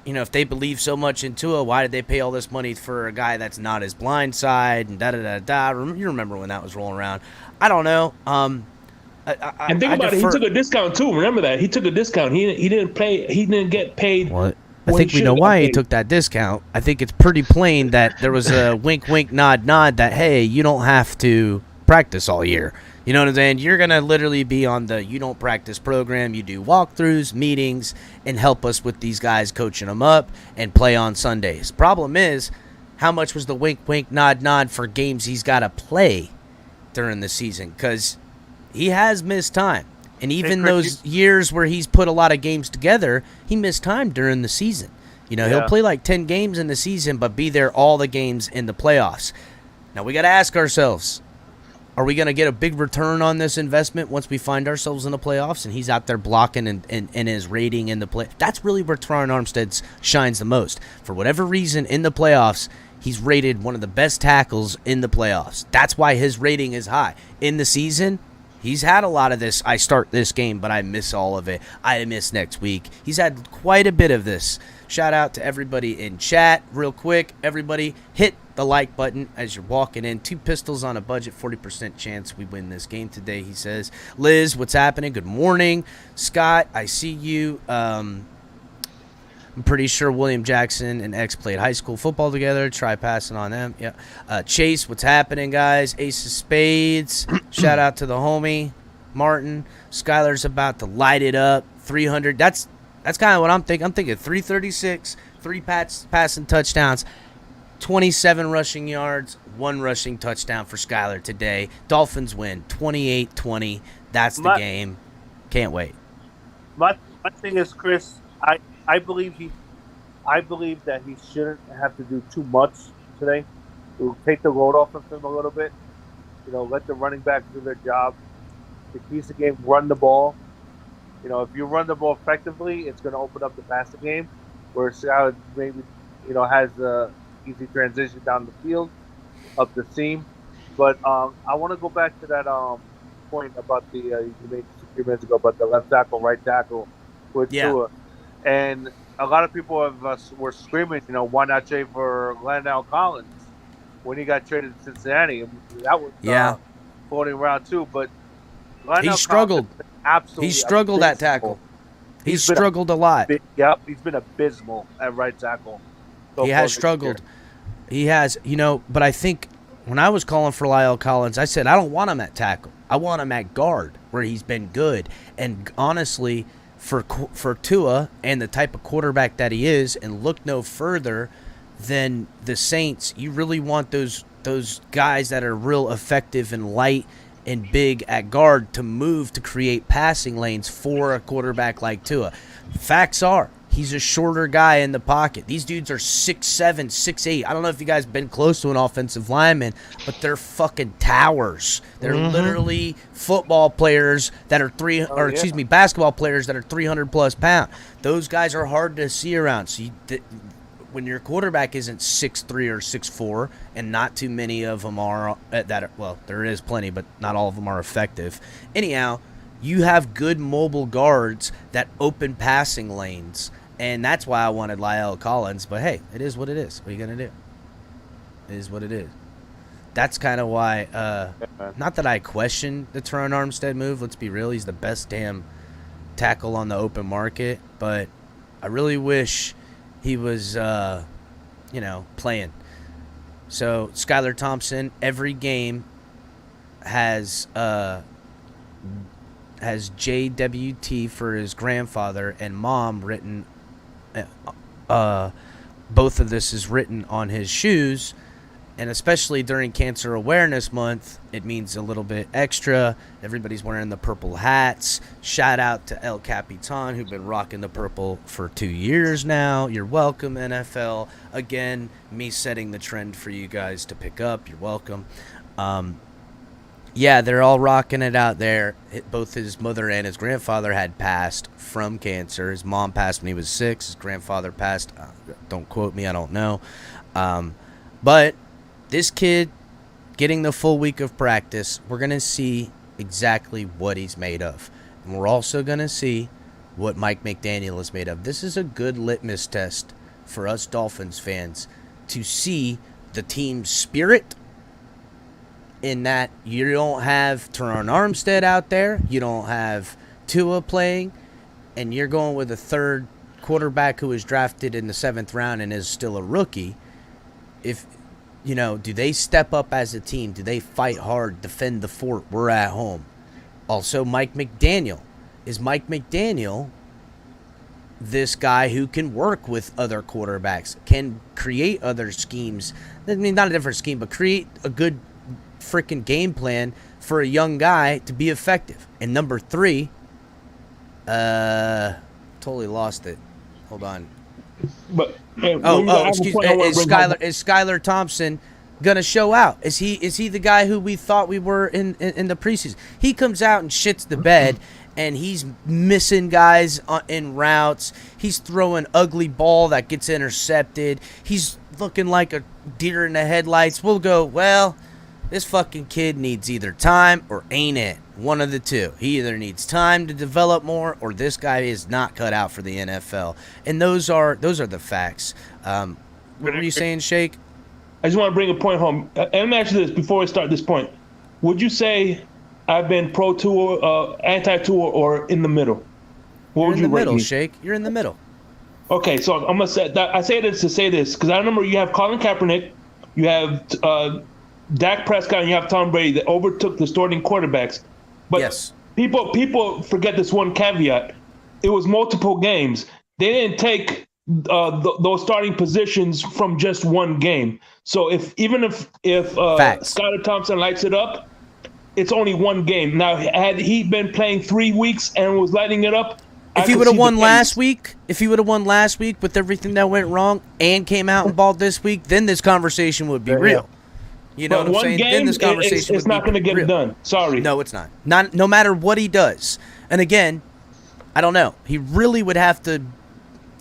You know, if they believe so much in Tua, why did they pay all this money for a guy that's not his blind side and da-da-da-da? You remember when that was rolling around. I don't know. And think about it. He took a discount, too. Remember that. He took a discount. He didn't get paid. What? I think we know why he took that discount. I think it's pretty plain that there was a wink, wink, nod, nod that, hey, you don't have to practice all year. You know what I'm saying? You're going to literally be on the you don't practice program. You do walkthroughs, meetings, and help us with these guys coaching them up and play on Sundays. Problem is, how much was the wink, wink, nod, nod for games he's got to play during the season? Because he has missed time. And even those years where he's put a lot of games together, he missed time during the season. You know, he'll play like 10 games in the season, but be there all the games in the playoffs. Now, we got to ask ourselves, are we going to get a big return on this investment once we find ourselves in the playoffs and he's out there blocking and his rating in the play? That's really where Teron Armstead shines the most. For whatever reason, in the playoffs, he's rated one of the best tackles in the playoffs. That's why his rating is high. In the season, he's had a lot of this, I start this game, but I miss all of it. I miss next week. He's had quite a bit of this. Shout out to everybody in chat. Real quick, everybody, hit the like button as you're walking in. 2 pistols on a budget, 40% chance we win this game today, he says. Liz, what's happening? Good morning. Scott, I see you. I'm pretty sure William Jackson and X played high school football together. Try passing on them. Yeah. Chase, what's happening, guys? Ace of Spades. Shout out to the homie, Martin. Skylar's about to light it up. 300. That's kind of what I'm thinking. I'm thinking 336, 3 passing touchdowns, 27 rushing yards, 1 rushing touchdown for Skylar today. Dolphins win 28-20. That's the game. Can't wait. My thing is, Chris, I believe that he shouldn't have to do too much today. We'll take the load off of him a little bit. Let the running backs do their job. The keys to the game, run the ball. If you run the ball effectively, it's going to open up the passing game, where Skylar maybe, has the easy transition down the field, up the seam. But I want to go back to that point about the you made a few minutes ago about the left tackle, right tackle with Tua. And a lot of people were screaming, why not trade for Landau Collins when he got traded to Cincinnati? That was floating around too. But Landau he struggled. Absolutely, he struggled at tackle. He struggled a lot. Yep, he's been abysmal at right tackle. He has struggled. He has, but I think when I was calling for Lyle Collins, I said I don't want him at tackle. I want him at guard, where he's been good. And honestly, for Tua and the type of quarterback that he is, and look no further than the Saints, you really want those guys that are real effective and light and big at guard to move to create passing lanes for a quarterback like Tua. Facts are, he's a shorter guy in the pocket. These dudes are 6'7", 6'8". I don't know if you guys have been close to an offensive lineman, but they're fucking towers. They're literally football players that are basketball players that are 300-plus pounds. Those guys are hard to see around. So when your quarterback isn't 6'3" or 6'4", and not too many of them are there is plenty, but not all of them are effective. Anyhow, you have good mobile guards that open passing lanes, and that's why I wanted Lyle Collins. But hey, it is what it is. What are you gonna do? It is what it is. That's kind of why. Not that I question the Teron Armstead move. Let's be real; he's the best damn tackle on the open market. But I really wish he was, playing. So Skylar Thompson, every game has JWT for his grandfather and mom written. Both of this is written on his shoes, and especially during Cancer Awareness Month, it means a little bit extra. Everybody's wearing the purple hats. Shout out to El Capitan, who've been rocking the purple for 2 years now. You're welcome, NFL. Again, me setting the trend for you guys to pick up. You're welcome. They're all rocking it out there. Both his mother and his grandfather had passed from cancer. His mom passed when he was 6. His grandfather passed. Don't quote me. I don't know. But this kid getting the full week of practice, we're going to see exactly what he's made of. And we're also going to see what Mike McDaniel is made of. This is a good litmus test for us Dolphins fans to see the team's spirit, in that you don't have Teron Armstead out there, you don't have Tua playing, and you're going with a third quarterback who was drafted in the 7th round and is still a rookie. Do they step up as a team? Do they fight hard, defend the fort? We're at home. Also, Mike McDaniel. Is Mike McDaniel this guy who can work with other quarterbacks, can create other schemes? I mean, not a different scheme, but create a good freaking game plan for a young guy to be effective. And number 3, totally lost it. Hold on. But excuse me. Is Skylar Thompson gonna show out? Is he the guy who we thought we were in the preseason? He comes out and shits the bed, and he's missing guys in routes. He's throwing ugly ball that gets intercepted. He's looking like a deer in the headlights. We'll go, well, this fucking kid needs either time or ain't it. One of the two. He either needs time to develop more, or this guy is not cut out for the NFL. And those are the facts. What were you saying, Shake? I just want to bring a point home. And let me ask you this before we start this point. Would you say I've been pro-Tua, anti-Tua, or in the middle? You're in the middle, Shake. You're in the middle. Okay, so I'm gonna say that. I say this to say this because I remember you have Colin Kaepernick, you have Dak Prescott, and you have Tom Brady that overtook the starting quarterbacks. But yes, people forget this one caveat. it was multiple games. They didn't take those starting positions from just one game. So if Skylar Thompson lights it up, it's only one game. Now, had he been playing 3 weeks and was lighting it up, if he would have won last week, with everything that went wrong and came out and balled this week, then this conversation would be real. You know what I'm saying? Then this conversation it's not going to get it done. Sorry. No, it's not. No matter what he does. And again, I don't know. He really would have to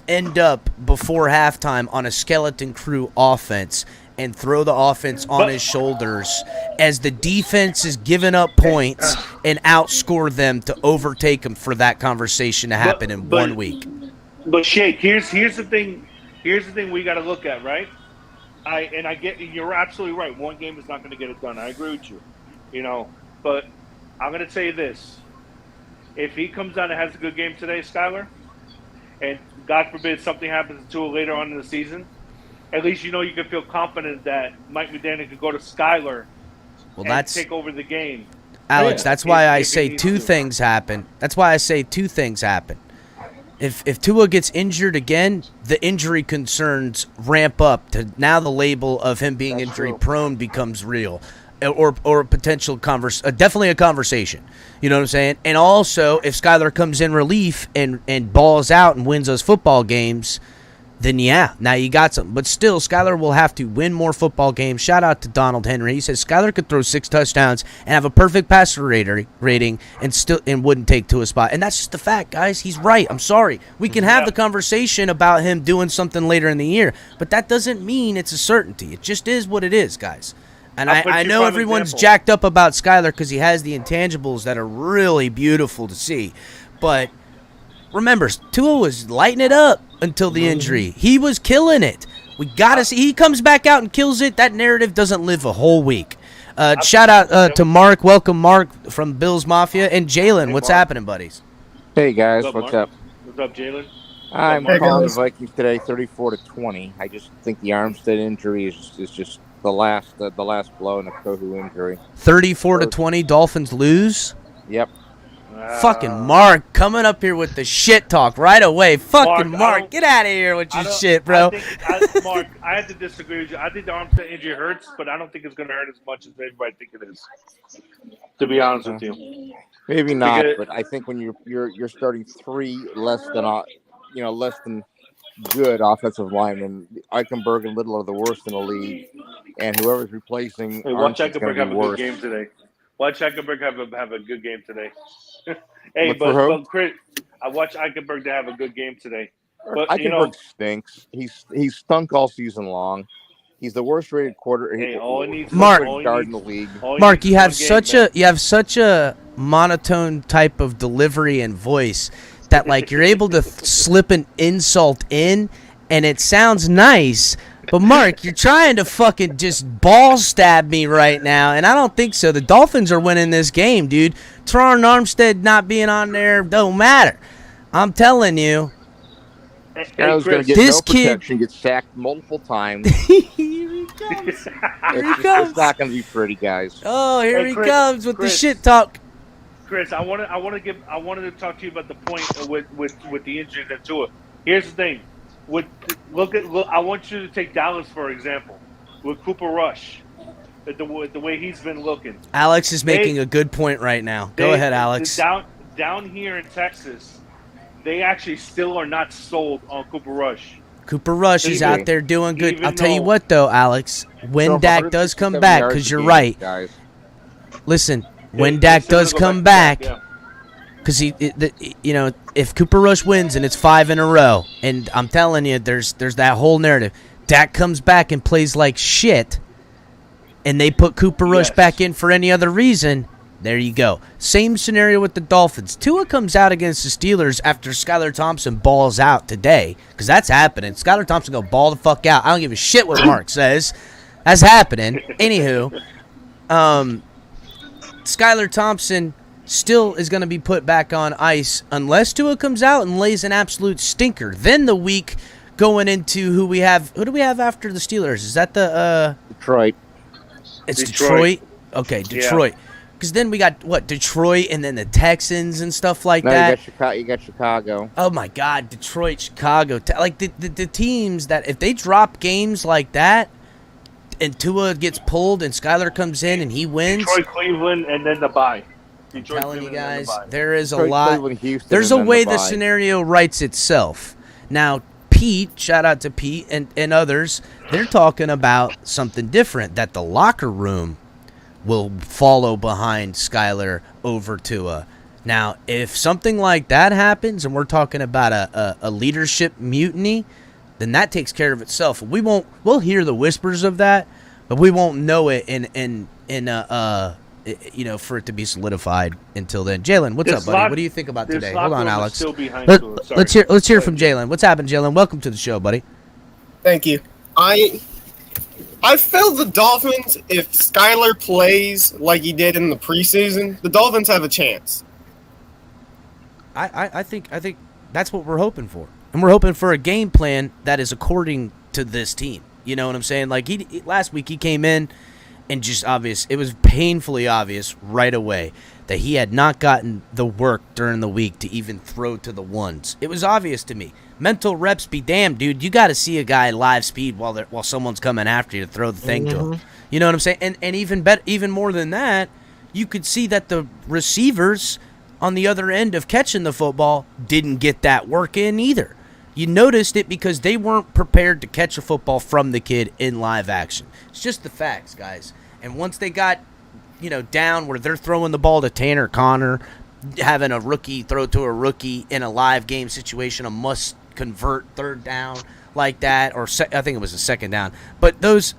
end up before halftime on a skeleton crew offense and throw the offense on his shoulders as the defense is giving up points and outscore them to overtake them for that conversation to happen in 1 week. But Shake, here's the thing. Here's the thing we got to look at, right? I get you're absolutely right. One game is not going to get it done. I agree with you. You know, but I'm going to tell you this: if he comes out and has a good game today, Skylar, and God forbid something happens to him later on in the season, at least you know you can feel confident that Mike McDaniel could go to Skylar and take over the game. Alex, that's why I say two things happen. That's why I say two things happen. If Tua gets injured again, the injury concerns ramp up to now the label of him being injury prone becomes real, or a potential definitely a conversation. You know what I'm saying? And also, if Skylar comes in relief and balls out and wins those football games, then now you got something. But still, Skylar will have to win more football games. Shout out to Donald Henry. He says Skylar could throw 6 touchdowns and have a perfect passer rating and wouldn't take to a spot. And that's just the fact, guys. He's right. I'm sorry. We can have the conversation about him doing something later in the year, but that doesn't mean it's a certainty. It just is what it is, guys. And I know everyone's jacked up about Skylar because he has the intangibles that are really beautiful to see. But remember, Tua was lighting it up until the injury. He was killing it. We got to see. He comes back out and kills it. That narrative doesn't live a whole week. Shout out to Mark. Welcome, Mark, from Bills Mafia. And Jalen, what's happening, buddies? Hey, guys. What's up? What's up, Jalen? I'm calling the Vikings today 34-20. I just think the Armstead injury is just the last blow in the Kohu injury. 34-20, Dolphins lose? Yep. Fucking Mark coming up here with the shit talk right away. Fucking Mark, get out of here with your shit, bro. Mark, I have to disagree with you. I think the Armstead injury hurts, but I don't think it's going to hurt as much as everybody think it is. To be honest with you, maybe not. But I think when you're starting 3 less than good offensive linemen, Eichenberg and Little are the worst in the league, and whoever's replacing. Watch Eichenberg have a good game today. Watch Eichenberg have a good game today. Hey, but Chris, I watched Eichenberg to have a good game today. But Eichenberg stinks. He's stunk all season long. He's the worst rated quarter. Guard in the league. Mark, you have such a monotone type of delivery and voice that like you're able to slip an insult in, and it sounds nice. But, Mark, you're trying to fucking just ball stab me right now, and I don't think so. The Dolphins are winning this game, dude. Teron Armstead not being on there don't matter. I'm telling you. This kid gets sacked multiple times. Here he comes. It's not going to be pretty, guys. Oh, here he comes with the shit talk. Chris, I wanted to talk to you about the point with the injuries and Tua. Here's the thing. Look, I want you to take Dallas for example. With Cooper Rush, the way he's been looking. Alex is making a good point right now. Go ahead, Alex. Down here in Texas, they actually still are not sold on Cooper Rush. Cooper Rush is out there doing good. I'll tell you what, though, Alex. When Dak does come back, because you're right. Listen, when Dak does come back. Because if Cooper Rush wins and it's 5 in a row, and I'm telling you, there's that whole narrative. Dak comes back and plays like shit, and they put Cooper Rush back in for any other reason. There you go. Same scenario with the Dolphins. Tua comes out against the Steelers after Skylar Thompson balls out today, because that's happening. Skylar Thompson go ball the fuck out. I don't give a shit what Mark says. That's happening. Anywho, Skylar Thompson still is going to be put back on ice unless Tua comes out and lays an absolute stinker. Then the week going into who do we have after the Steelers? Is that the Detroit? It's Detroit. Okay, Detroit. Yeah. Because then we got, Detroit and then the Texans and stuff like No, that. you got Chicago. Oh, my God, Detroit, Chicago. Like, the teams that, if they drop games like that and Tua gets pulled and Skylar comes in and he wins. Detroit, Cleveland, and then the bye. I'm telling you guys, there is a Detroit, lot. Cleveland, Houston, There's and a then way the the bye. scenario writes itself. Now, Pete, shout out to Pete and others, they're talking about something different, that the locker room will follow behind Skylar over Tua. Now, if something like that happens and we're talking about a leadership mutiny, then that takes care of itself. We'll hear the whispers of that, but we won't know it for it to be solidified until then. Jalen, what's up, buddy? What do you think about today? Hold on, Alex. Let's hear from Jalen. What's happened, Jalen? Welcome to the show, buddy. Thank you. I feel the Dolphins, if Skylar plays like he did in the preseason, the Dolphins have a chance. I think that's what we're hoping for. And we're hoping for a game plan that is according to this team. You know what I'm saying? Like last week he came in and just it was painfully obvious right away that he had not gotten the work during the week to even throw to the ones. It was obvious to me. Mental reps be damned, dude. You got to see a guy live speed while someone's coming after you to throw the thing to him. You know what I'm saying? And even more than that, you could see that the receivers on the other end of catching the football didn't get that work in either. You noticed it because they weren't prepared to catch a football from the kid in live action. It's just the facts, guys. And once they got, down where they're throwing the ball to Tanner Connor, having a rookie throw to a rookie in a live game situation, a must-convert third down like that, or I think it was a second down. But those,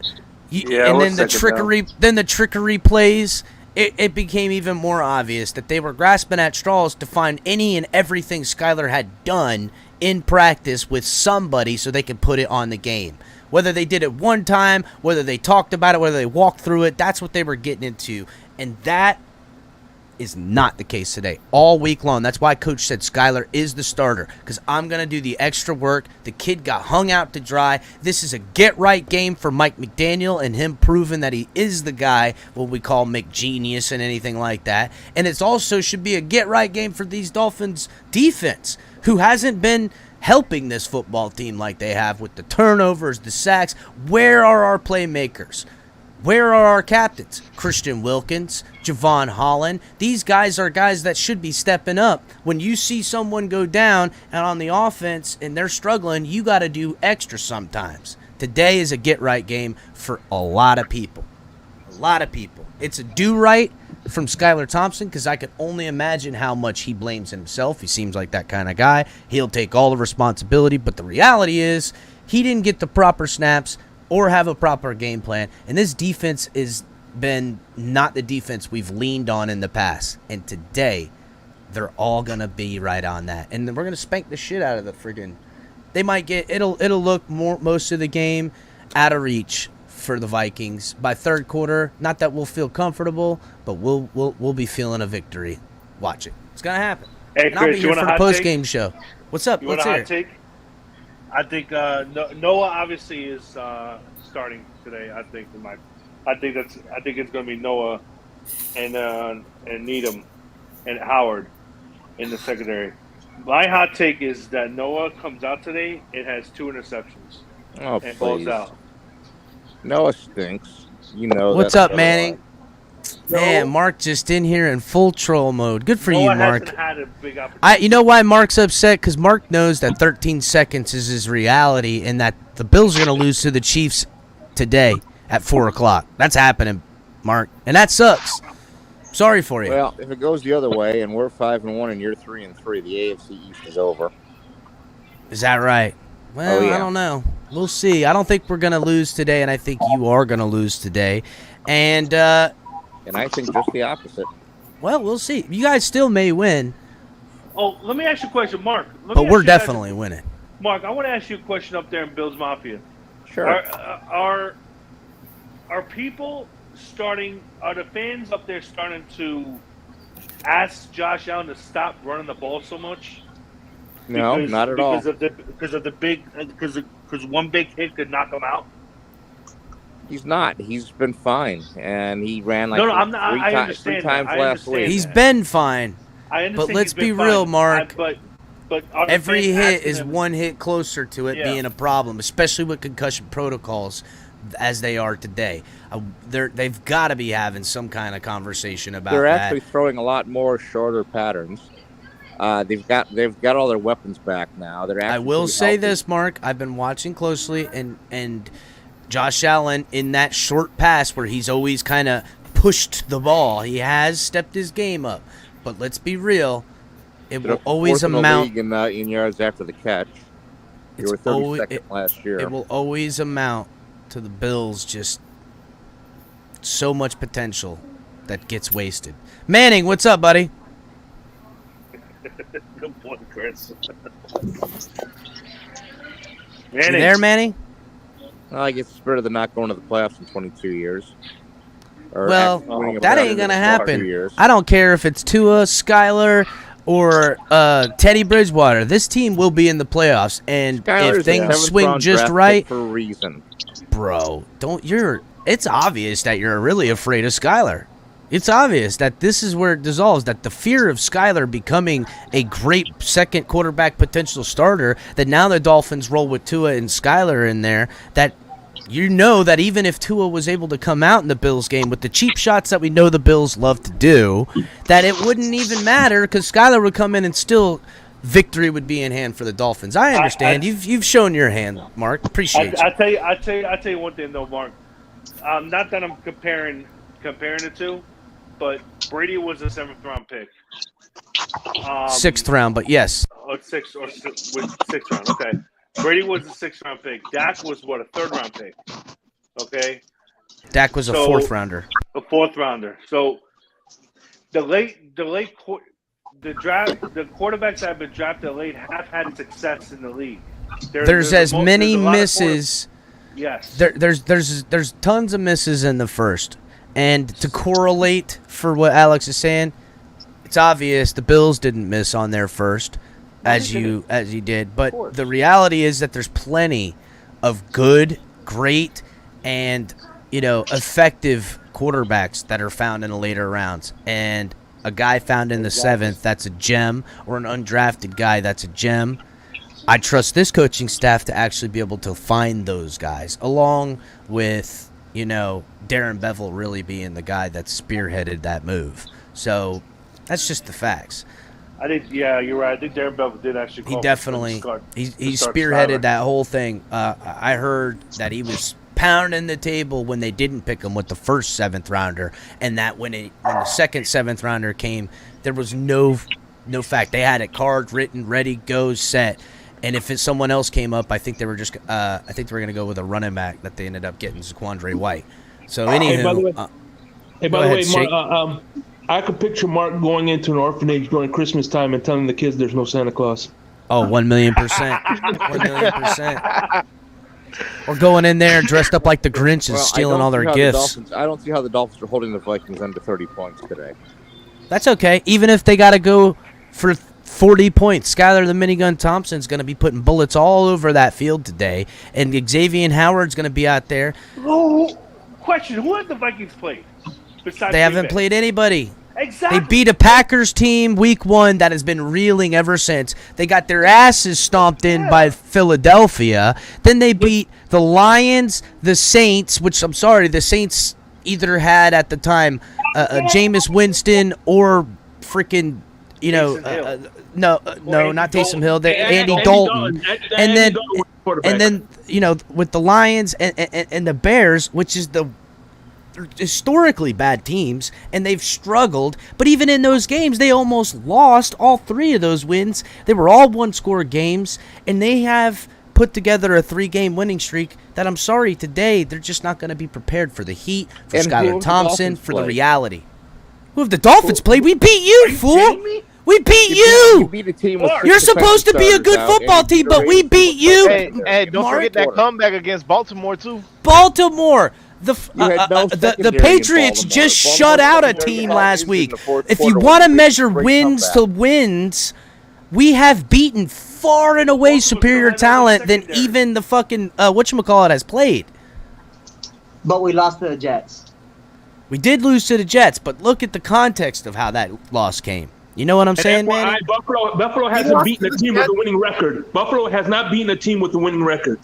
and then the trickery plays. It became even more obvious that they were grasping at straws to find any and everything Skylar had done in practice with somebody so they could put it on the game. Whether they did it one time, whether they talked about it, whether they walked through it, that's what they were getting into. And that is not the case today. All week long. That's why Coach said Skylar is the starter, because I'm going to do the extra work. The kid got hung out to dry. This is a get-right game for Mike McDaniel and him proving that he is the guy, what we call McGenius and anything like that. And it also should be a get-right game for these Dolphins defense, who hasn't been helping this football team like they have with the turnovers, the sacks. Where are our playmakers? Where are our captains? Christian Wilkins, Javon Holland. These guys are guys that should be stepping up. When you see someone go down and on the offense and they're struggling, you got to do extra sometimes. Today is a get-right game for a lot of people. A lot of people. It's a do-right from Skylar Thompson, because I could only imagine how much he blames himself. He seems like that kind of guy. He'll take all the responsibility, but the reality is he didn't get the proper snaps or have a proper game plan, and this defense has been not the defense we've leaned on in the past. And today, they're all going to be right on that. And we're going to spank the shit out of the friggin'. They might get, it'll look most of the game out of reach for the Vikings. By third quarter, not that we'll feel comfortable, but we'll be feeling a victory. Watch it. It's going to happen. Hey, and I'll be Chris, here you want for a the hot post-game show. What's up? You want Let's a hear hot it. take? I think Noah obviously is starting today. I think it's going to be Noah and Needham and Howard in the secondary. My hot take is that Noah comes out today. It has 2 interceptions. Oh, and please. balls out. Noah stinks. You know. What's that's up, Manning? Man, Mark just in here in full troll mode. Good for you, Mark. Hasn't had a big opportunity. You know why Mark's upset? Because Mark knows that 13 seconds is his reality, and that the Bills are going to lose to the Chiefs today at 4 o'clock. That's happening, Mark, and that sucks. Sorry for you. Well, if it goes the other way, and we're 5-1 and you're 3-3, the AFC East is over. Is that right? Well, yeah. I don't know. We'll see. I don't think we're going to lose today, and I think you are going to lose today. And I think just the opposite. Well, we'll see. You guys still may win. Oh, let me ask you a question, Mark. But we're definitely winning. Mark, I want to ask you a question up there in Bills Mafia. Sure. Are people starting? Are the fans up there starting to ask Josh Allen to stop running the ball so much? No, not at all. Because one big hit could knock him out. He's not. He's been fine, and he ran like I'm not, three times last week. He's been fine. I understand. But let's he's been be real, fine. Mark. But every hit is one hit closer to it being a problem, especially with concussion protocols as they are today. They've got to be having some kind of conversation about that. They're actually throwing a lot more shorter patterns. They've got all their weapons back now. I will say this, Mark. I've been watching closely, and Josh Allen, in that short pass where he's always kind of pushed the ball, he has stepped his game up. But let's be real, it will always amount in yards after the catch. They were 32nd last year. It will always amount to the Bills just so much potential that gets wasted. Manning, what's up, buddy? Good point, Chris. You there, Manning? Well, I guess it's better than not going to the playoffs in 22 years. Well, that ain't going to happen. I don't care if it's Tua, Skylar, or Teddy Bridgewater. This team will be in the playoffs, and if things swing just right, for a reason. Bro, it's obvious that you're really afraid of Skylar. It's obvious that this is where it dissolves, that the fear of Skylar becoming a great second quarterback potential starter, that now the Dolphins roll with Tua and Skylar in there, that you know that even if Tua was able to come out in the Bills game with the cheap shots that we know the Bills love to do, that it wouldn't even matter because Skylar would come in and still victory would be in hand for the Dolphins. I understand. You've shown your hand, Mark. Appreciate you. I tell you one thing though, Mark. Not that I'm comparing the two, but Brady was a 7th round pick. 6th round, but yes. Sixth round. Okay. Brady was a 6th round pick. Dak was what, a 3rd round pick? Okay. Dak was a 4th rounder. A 4th rounder. So the quarterbacks that have been drafted late have had success in the league. There's as many misses. Yes. There's tons of misses in the first. And to correlate for what Alex is saying, it's obvious the Bills didn't miss on their first. As you did, but the reality is that there's plenty of good, great, and effective quarterbacks that are found in the later rounds. And a guy found in the 7th, that's a gem, or an undrafted guy, that's a gem. I trust this coaching staff to actually be able to find those guys, along with Darren Bevel really being the guy that spearheaded that move. So that's just the facts. You're right. I think Darren Bevel did actually call. He definitely he spearheaded that whole thing. I heard that he was pounding the table when they didn't pick him with the first 7th rounder, and that when the second 7th rounder came, there was no fact. They had it card written, ready, go, set. And if someone else came up, I think they were going to go with a running back that they ended up getting, Zaquandre White. So anywho, by the way, Mark, I could picture Mark going into an orphanage during Christmas time and telling the kids there's no Santa Claus. Oh, 1,000,000%. 1,000,000%. Or going in there dressed up like the Grinch and stealing all their gifts. I don't see how the Dolphins are holding the Vikings under 30 points today. That's okay. Even if they got to go for 40 points, Skylar the Minigun Thompson's going to be putting bullets all over that field today, and Xavier Howard's going to be out there. Oh, question: who have the Vikings played? They haven't played anybody. Exactly. They beat a Packers team week 1 that has been reeling ever since. They got their asses stomped in by Philadelphia. Then they beat the Lions, the Saints, which I'm sorry, the Saints either had at the time Jameis Winston or freaking, not Taysom Hill, Andy Dalton. And then with the Lions and the Bears, which is the historically bad teams, and they've struggled, but even in those games they almost lost. All 3 of those wins, they were all 1-score games, and they have put together a 3-game winning streak that, I'm sorry, today they're just not going to be prepared for the heat, for Skylar Thompson, for the reality. Who have the Dolphins played? We beat you, fool! We beat you! You beat a team with You're supposed to be a good football team, but we beat you! Hey, don't forget that comeback against Baltimore, too. Baltimore! The Patriots just shut out a team last week. If you want to measure wins to wins, we have beaten far and away superior talent than even the fucking whatchamacallit has played. But we lost to the Jets. We did lose to the Jets, but look at the context of how that loss came. You know what I'm saying, man? Buffalo hasn't beaten a team with a winning record. Buffalo has not beaten a team with a winning record.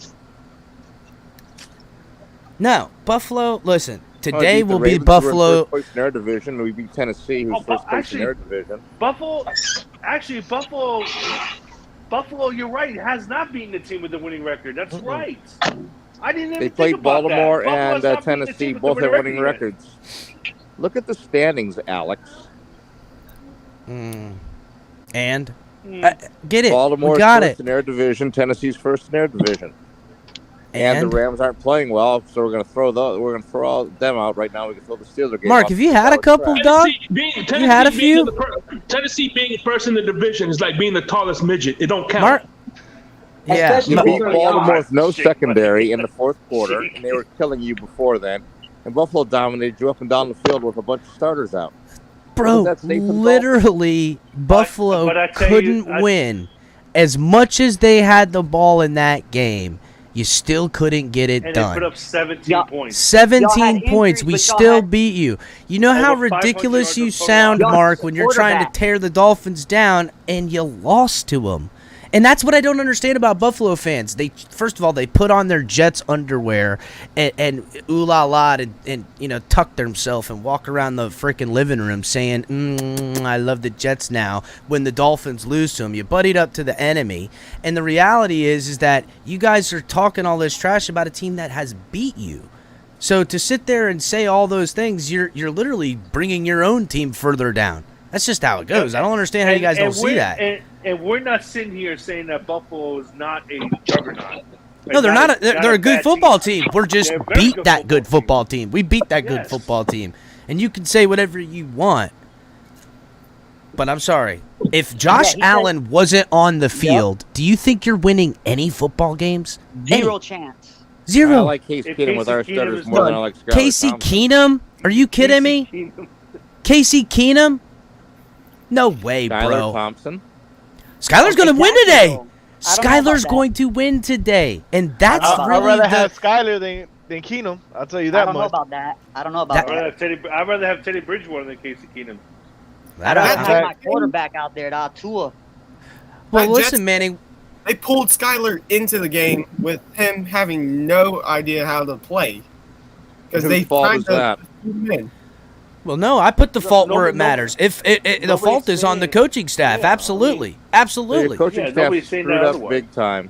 No, Buffalo. Listen, today will be Buffalo. First place in their division. We beat Tennessee, who's first place in their division. Buffalo. You're right. Has not beaten a team with a winning record. That's right. I didn't even They think played about Baltimore that. and Tennessee. Both have winning records. Look at the standings, Alex. And get it. Baltimore's we got first it. in their division. Tennessee's first in their division. And the Rams aren't playing well, so we're going to throw all them out right now. We can throw the Steelers game. Mark, have you had a couple, dog? You had a few. Tennessee being first in the division is like being the tallest midget. It don't count. Mark, yeah, you beat Baltimore with no secondary in the fourth quarter, and they were killing you before then. And Buffalo dominated you up and down the field with a bunch of starters out. Bro, literally, Buffalo couldn't win. As much as they had the ball in that game, you still couldn't get it done. And they put up 17 points. 17 points. We still beat you. You know how ridiculous you sound, Mark, when you're trying to tear the Dolphins down and you lost to them. And that's what I don't understand about Buffalo fans. First of all, they put on their Jets underwear and ooh la la and tuck themselves and walk around the freaking living room saying, I love the Jets now. When the Dolphins lose to them, you buddied up to the enemy. And the reality is that you guys are talking all this trash about a team that has beat you. So to sit there and say all those things, you're literally bringing your own team further down. That's just how it goes. I don't understand how you guys don't see that. And we're not sitting here saying that Buffalo is not a juggernaut. No, they're not. They're a good football team. We're just beat that good football team. We beat that good football team. And you can say whatever you want. But I'm sorry. If Josh Allen wasn't on the field, do you think you're winning any football games? Zero chance. Zero. I like Case Keenum with our starters more than I like Skylar Casey Thompson. Keenum? Are you kidding me? Casey Keenum? No way, Skylar bro. Thompson. Skylar's going to win today. Skylar's going to win today. And that's I'd really rather have Skylar than Keenum. I'll tell you that I don't much. know about that. I don't know about that. I'd rather have Teddy Bridgewater than Casey Keenum. I'd rather have my quarterback out there, Tua. Well, listen, Manning. They pulled Skylar into the game with him having no idea how to play. Because they kind of threw him in. Well, no, I put the fault where it matters. If the fault is on the coaching staff, absolutely. The coaching staff screwed up big time.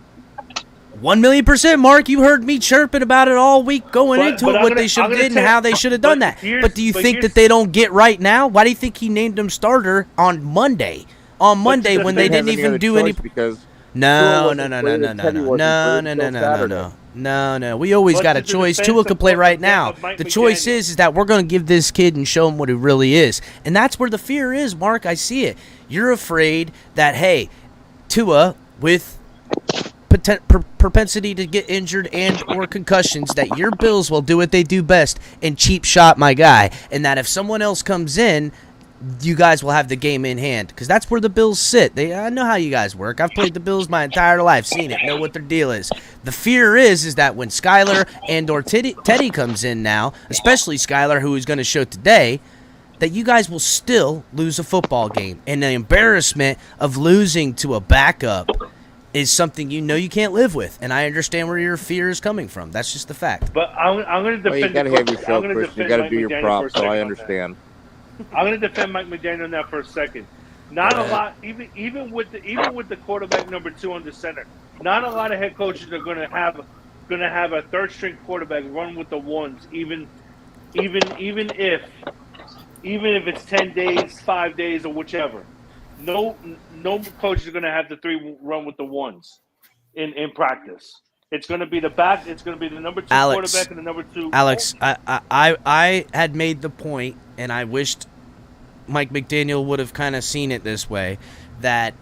1,000,000%, Mark. You heard me chirping about it all week going into it, what they should have did and how they should have done that. But do you think that they don't get right now? Why do you think he named him starter on Monday? On Monday when they didn't even do any. No. We always got a choice. Tua could play right now. The choice is that we're going to give this kid and show him what he really is. And that's where the fear is, Mark. I see it. You're afraid that, hey, Tua, with propensity to get injured and or concussions, that your Bills will do what they do best and cheap shot my guy. And that if someone else comes in, you guys will have the game in hand, because that's where the Bills sit. I know how you guys work. I've played the Bills my entire life, seen it, know what their deal is. The fear is that when Skylar and or Teddy comes in now, especially Skylar, who is going to show today, that you guys will still lose a football game. And the embarrassment of losing to a backup is something you know you can't live with. And I understand where your fear is coming from. That's just the fact. But I'm going to defend. You got to have your show, Chris. You got to do your props, so I understand. I'm going to defend Mike McDaniel now for a second. Not a lot, even with the quarterback number 2 on the center. Not a lot of head coaches are going to have a third string quarterback run with the ones, even if it's 10 days, 5 days, or whichever. No coach is going to have the 3 run with the ones in practice. It's going to be the back. It's going to be the number 2 quarterback and the number 2. Alex, I had made the point, and I wished Mike McDaniel would have kind of seen it this way, that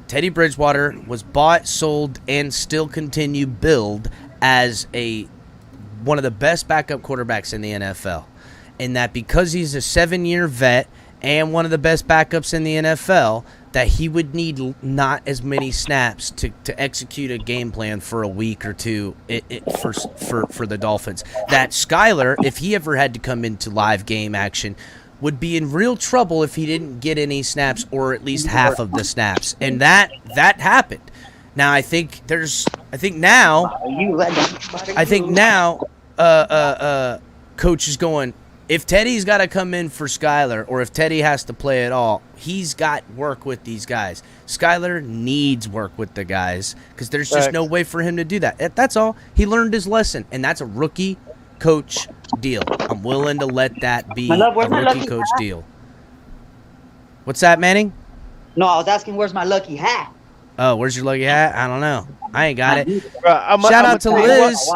Teddy Bridgewater was bought, sold, and still continue build as one of the best backup quarterbacks in the NFL. And that because he's a 7-year vet and one of the best backups in the NFL, that he would need not as many snaps to execute a game plan for a week or two for the Dolphins. That Skylar, if he ever had to come into live game action, would be in real trouble if he didn't get any snaps or at least half of the snaps. And that happened. Now I think now coach is going, if Teddy's got to come in for Skylar, or if Teddy has to play at all, he's got work with these guys. Skylar needs work with the guys because there's just no way for him to do that. That's all. He learned his lesson, and that's a rookie coach deal. I'm willing to let that be a rookie coach deal. What's that, Manning? No, I was asking where's my lucky hat. Oh, where's your lucky hat? I don't know. I ain't got it. Shout out to Liz.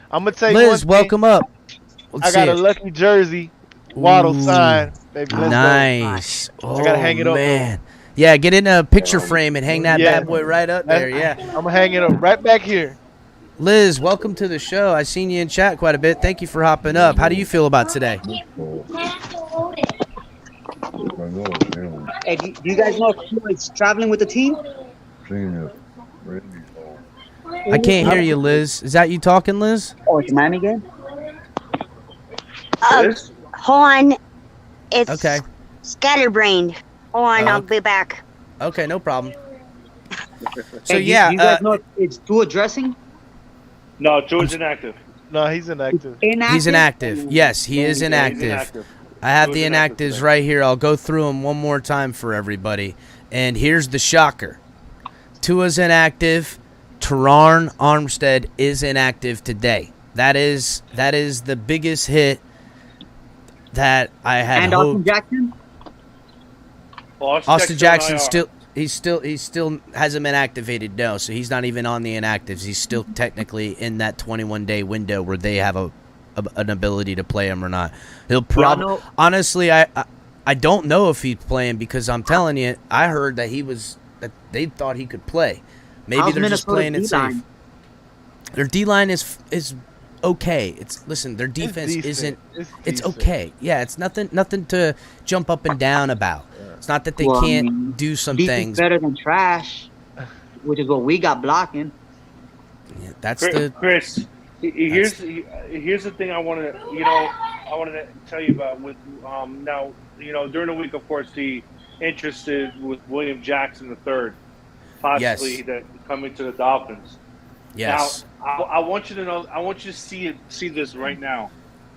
I'm going to tell you Liz, welcome up. I got a lucky jersey. Waddle sign. Baby, let's nice. go. I got to hang it up. Man. Yeah, get in a picture frame and hang that bad boy right up there. Yeah. I'm going to hang it up right back here. Liz, welcome to the show. I seen you in chat quite a bit. Thank you for hopping up. How do you feel about today? Hey, do you guys know if Tua is traveling with the team? I can't hear you, Liz. Is that you talking, Liz? Oh, it's Miami game? Hold on. It's okay. Scatterbrained. Hold on, I'll be back. Okay, no problem. So, Hey, yeah. do you guys know if it's Tua dressing? No, Tua's inactive. No, he's inactive. He's inactive. Yes, he is inactive. I have the inactives right here. I'll go through them one more time for everybody. And here's the shocker. Tua's inactive. Teron Armstead is inactive today. That is the biggest hit that I had and hoped. Austin Jackson? Austin Jackson still hasn't been activated, no, so he's not even on the inactives. He's still technically in that 21-day window where they have an ability to play him or not. He'll probably honestly, I don't know if he's playing because I'm telling you, I heard that they thought he could play. Maybe they're just playing it safe. Their D-line is okay. Their defense isn't. It's okay. Yeah, it's nothing to jump up and down about. It's not that they can't do some things. Better than trash, which is what we got blocking. Yeah, that's Chris. Here's the thing I wanted to tell you about with now during the week, of course, the interested with William Jackson III, possibly that coming to the Dolphins. Yes. Now, I want you to know. I want you to see this right now.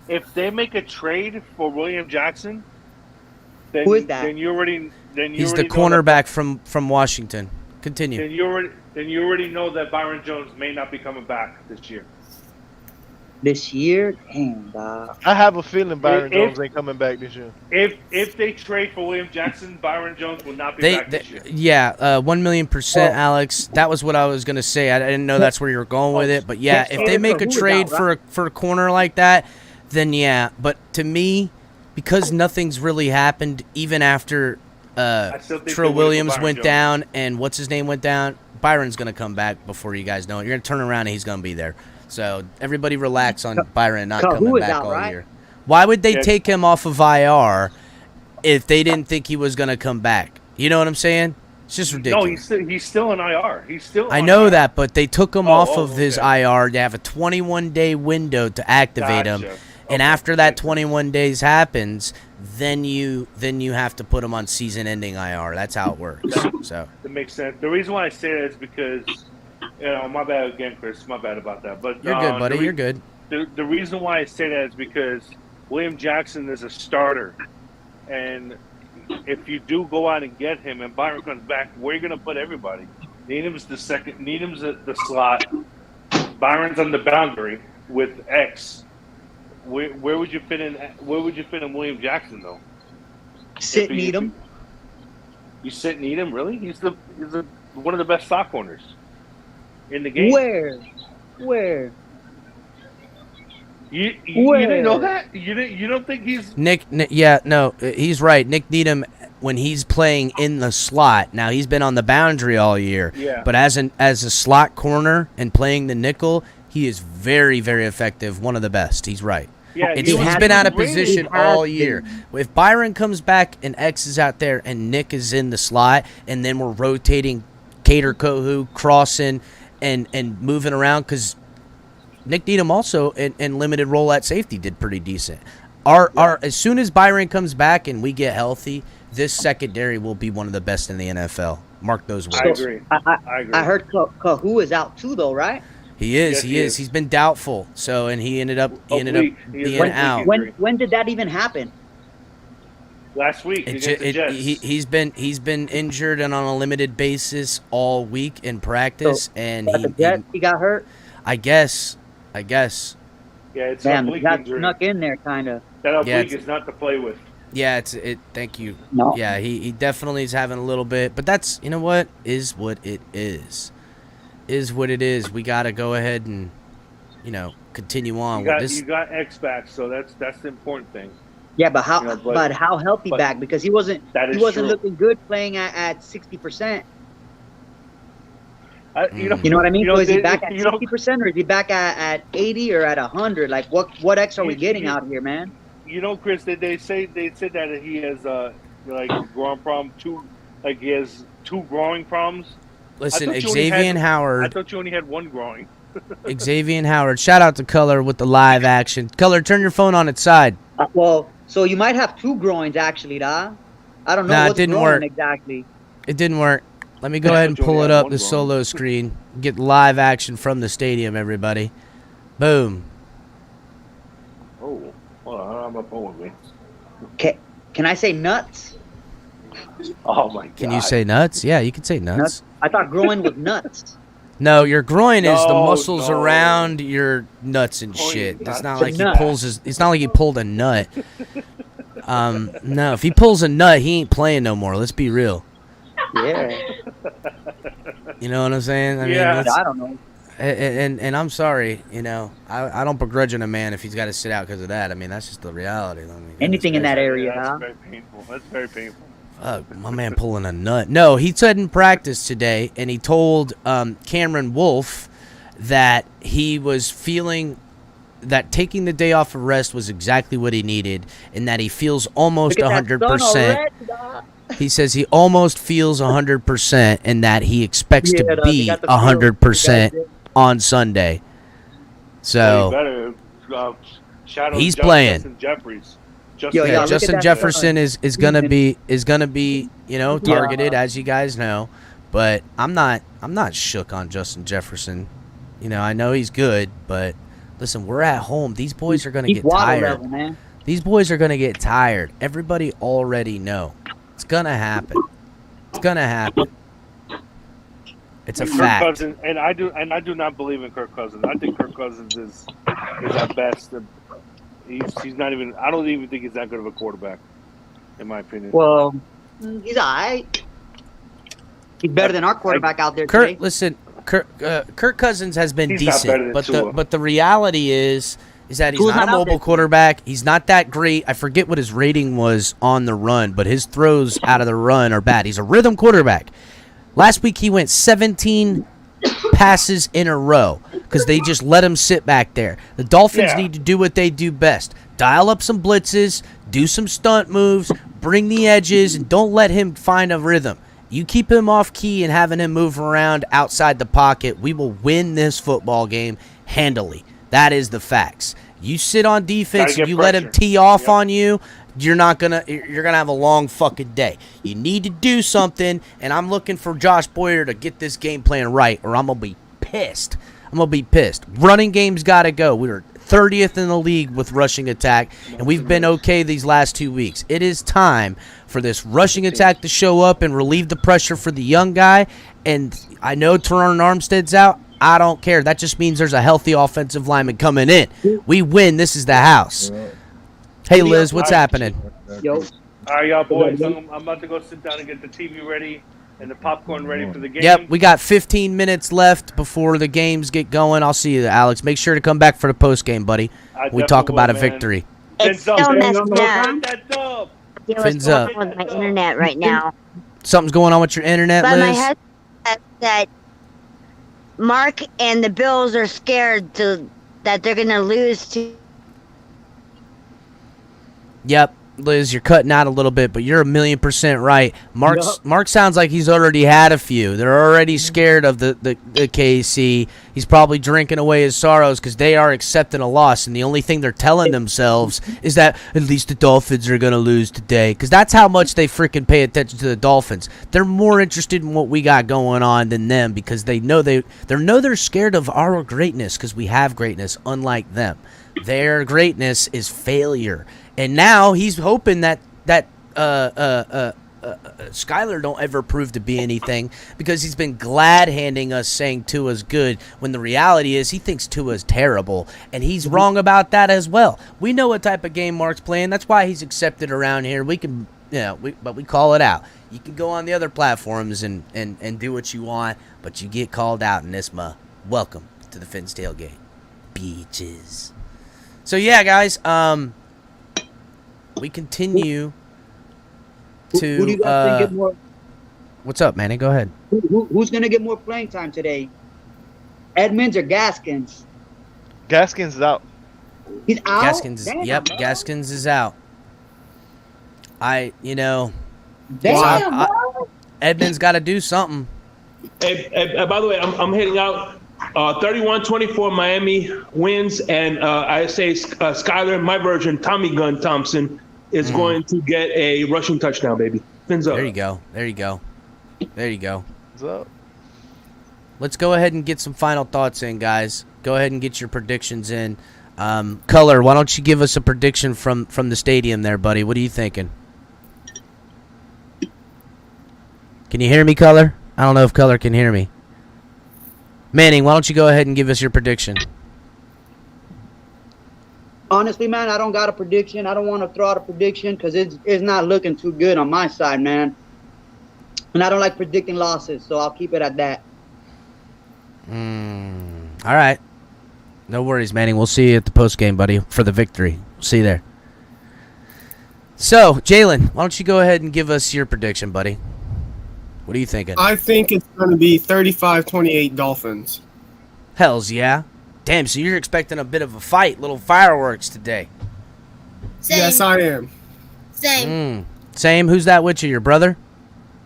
If they make a trade for William Jackson, then, who is that? Then you already. He's the cornerback from Washington. Continue. Then you already know that Byron Jones may not be coming back this year. This year, damn, dog. I have a feeling Byron Jones ain't coming back this year. If they trade for William Jackson, Byron Jones will not be back this year. Yeah, 1,000,000%, Alex. That was what I was gonna say. I didn't know that's where you were going with it, but yeah, if they make a trade for a corner like that, then yeah. But to me, because nothing's really happened, even after Trill Williams went down and what's his name went down, Byron's gonna come back before you guys know it. You're gonna turn around and he's gonna be there. So everybody relax on Byron not coming back all year. Why would they take him off of IR if they didn't think he was going to come back? You know what I'm saying? It's just ridiculous. No, he's still in IR. I know that, but they took him off of his IR. They have a 21-day window to activate him. And after that 21 days happens, then you have to put him on season-ending IR. That's how it works. So that makes sense. The reason why I say that is because my bad again, Chris. My bad about that. But you're good, buddy. You're good. The reason why I say that is because William Jackson is a starter, and if you do go out and get him, and Byron comes back, where are you going to put everybody? Needham's the second. Needham's the slot. Byron's on the boundary with X. Where would you fit in? Where would you fit in William Jackson though? Sit Needham. You sit Needham, really? He's one of the best slot corners in the game. Where? You didn't know that? You don't think he's Nick? Yeah, no, he's right. Nick Needham, when he's playing in the slot, now he's been on the boundary all year. Yeah. But as a slot corner and playing the nickel, he is very, very effective. One of the best. He's right. Yeah, He's been out of position all year. If Byron comes back and X is out there and Nick is in the slot, and then we're rotating Cater Kohu, crossing, and moving around, because Nick Needham also in limited role at safety did pretty decent. As soon as Byron comes back and we get healthy, this secondary will be one of the best in the NFL. Mark those words. I agree. I agree. I heard Kahu is out too, though, right? He is. He is. He's been doubtful. So, and he ended up being out. When did that even happen? Last week. He's been injured and on a limited basis all week in practice, and he got hurt. I guess. Yeah, it's an oblique injury. Snuck in there, kind of. That oblique is not to play with. Yeah, Thank you. No. Yeah, he definitely is having a little bit, but that's, you know what, is what it is. Is what it is. We got to go ahead and, continue on with this. You got X back, so that's the important thing. Yeah, but how? But how healthy back? Because he wasn't looking good playing at 60%. You know what I mean? So is he back at 60%, or is he back at 80 or at 100? Like, what X are we getting out here, man? Chris, they said that he has growing problem. He has two growing problems. Listen, Xavier Howard. I thought you only had one growing. Xavier Howard. Shout out to Color with the live action. Color, turn your phone on its side. So you might have two groins actually, da. I don't know what's it didn't growing work. exactly. It didn't work. Let me go ahead and pull it up, the solo screen. Get live action from the stadium, everybody. Boom. Oh, hold on, I don't have my phone with me. Can I say nuts? Oh, my God. Can you say nuts? Yeah, you can say nuts. I thought groin was nuts. No, your groin is the muscles around your nuts and shit. It's not like it's not like he pulled a nut. No, if he pulls a nut, he ain't playing no more. Let's be real. Yeah. You know what I'm saying? I mean, I don't know. And I'm sorry, I don't begrudge a man if he's got to sit out because of that. I mean, that's just the reality. Anything in that area, That's very painful. That's very painful. My man pulling a nut. No, he said in practice today, and he told Cameron Wolf that he was feeling that taking the day off of rest was exactly what he needed, and that he feels almost 100%. He says he almost feels 100%, and that he expects to be 100% on Sunday. So he's playing. Justin Jeffries. Justin Jefferson is gonna be targeted, as you guys know, but I'm not shook on Justin Jefferson. I know he's good, but listen, we're at home. These boys are gonna get tired. Man. These boys are gonna get tired. Everybody already know it's gonna happen. It's gonna happen. It's a fact. Cousins, and I do not believe in Kirk Cousins. I think Kirk Cousins is at best. He's not even. I don't even think he's that good of a quarterback, in my opinion. Well, he's alright. He's better than our quarterback out there today. Listen, Kirk Cousins has been decent, but the reality is that he's not a mobile quarterback. He's not that great. I forget what his rating was on the run, but his throws out of the run are bad. He's a rhythm quarterback. Last week he went 17 passes in a row because they just let him sit back there. The Dolphins need to do what they do best. Dial up some blitzes, do some stunt moves, bring the edges, and don't let him find a rhythm. You keep him off key and having him move around outside the pocket, we will win this football game handily. That is the facts. You sit on defense and you let him tee off on you, you're gonna have a long fucking day. You need to do something, and I'm looking for Josh Boyer to get this game plan right, or I'm gonna be pissed. Running game's gotta go. We were 30th in the league with rushing attack, and we've been okay these last 2 weeks. It is time for this rushing attack to show up and relieve the pressure for the young guy. And I know Teron Armstead's out. I don't care. That just means there's a healthy offensive lineman coming in. We win. This is the house. Hey, Liz, what's happening? Yo. All right, y'all boys. I'm about to go sit down and get the TV ready and the popcorn ready for the game. Yep, we got 15 minutes left before the games get going. I'll see you, Alex. Make sure to come back for the post game, buddy. We talk about a victory. It's still messed up. Fins up. With my internet right now. Something's going on with your internet, But Liz? my husband said that Mark and the Bills are scared that they're going to lose to Yep, Liz, you're cutting out a little bit, but you're 1,000,000% right. Mark sounds like he's already had a few. They're already scared of the KC. He's probably drinking away his sorrows because they are accepting a loss, and the only thing they're telling themselves is that at least the Dolphins are going to lose today, because that's how much they freaking pay attention to the Dolphins. They're more interested in what we got going on than them, because they know they're scared of our greatness, because we have greatness, unlike them. Their greatness is failure. And now he's hoping that Skylar don't ever prove to be anything, because he's been glad handing us saying Tua's good, when the reality is he thinks Tua's terrible, and he's wrong about that as well. We know what type of game Mark's playing. That's why he's accepted around here. We can, but we call it out. You can go on the other platforms and do what you want, but you get called out in this. Welcome to the Fins Tailgate, beaches. So yeah, guys, we continue to. Who do you guys think get more? What's up, Manny? Go ahead. Who's going to get more playing time today? Edmonds or Gaskins? Gaskins is out. He's out. Gaskins is out. Damn, Edmonds got to do something. Hey, by the way, I'm heading out. 31-24 Miami wins, and I say Skylar, my version, Tommy Gun Thompson, is going to get a rushing touchdown, baby. Fins up. There you go. What's up? Let's go ahead and get some final thoughts in, guys. Go ahead and get your predictions in. Color, why don't you give us a prediction from the stadium there, buddy? What are you thinking? Can you hear me, Color? I don't know if Color can hear me. Manning, why don't you go ahead and give us your prediction? Honestly, man, I don't got a prediction. I don't want to throw out a prediction because it's not looking too good on my side, man. And I don't like predicting losses, so I'll keep it at that. All right. No worries, Manning. We'll see you at the post game, buddy, for the victory. We'll see you there. So, Jalen, why don't you go ahead and give us your prediction, buddy? What are you thinking? I think it's going to be 35-28 Dolphins. Hells yeah. Damn, so you're expecting a bit of a fight, little fireworks today. Same. Yes, I am. Same. Same? Who's that with you, your brother?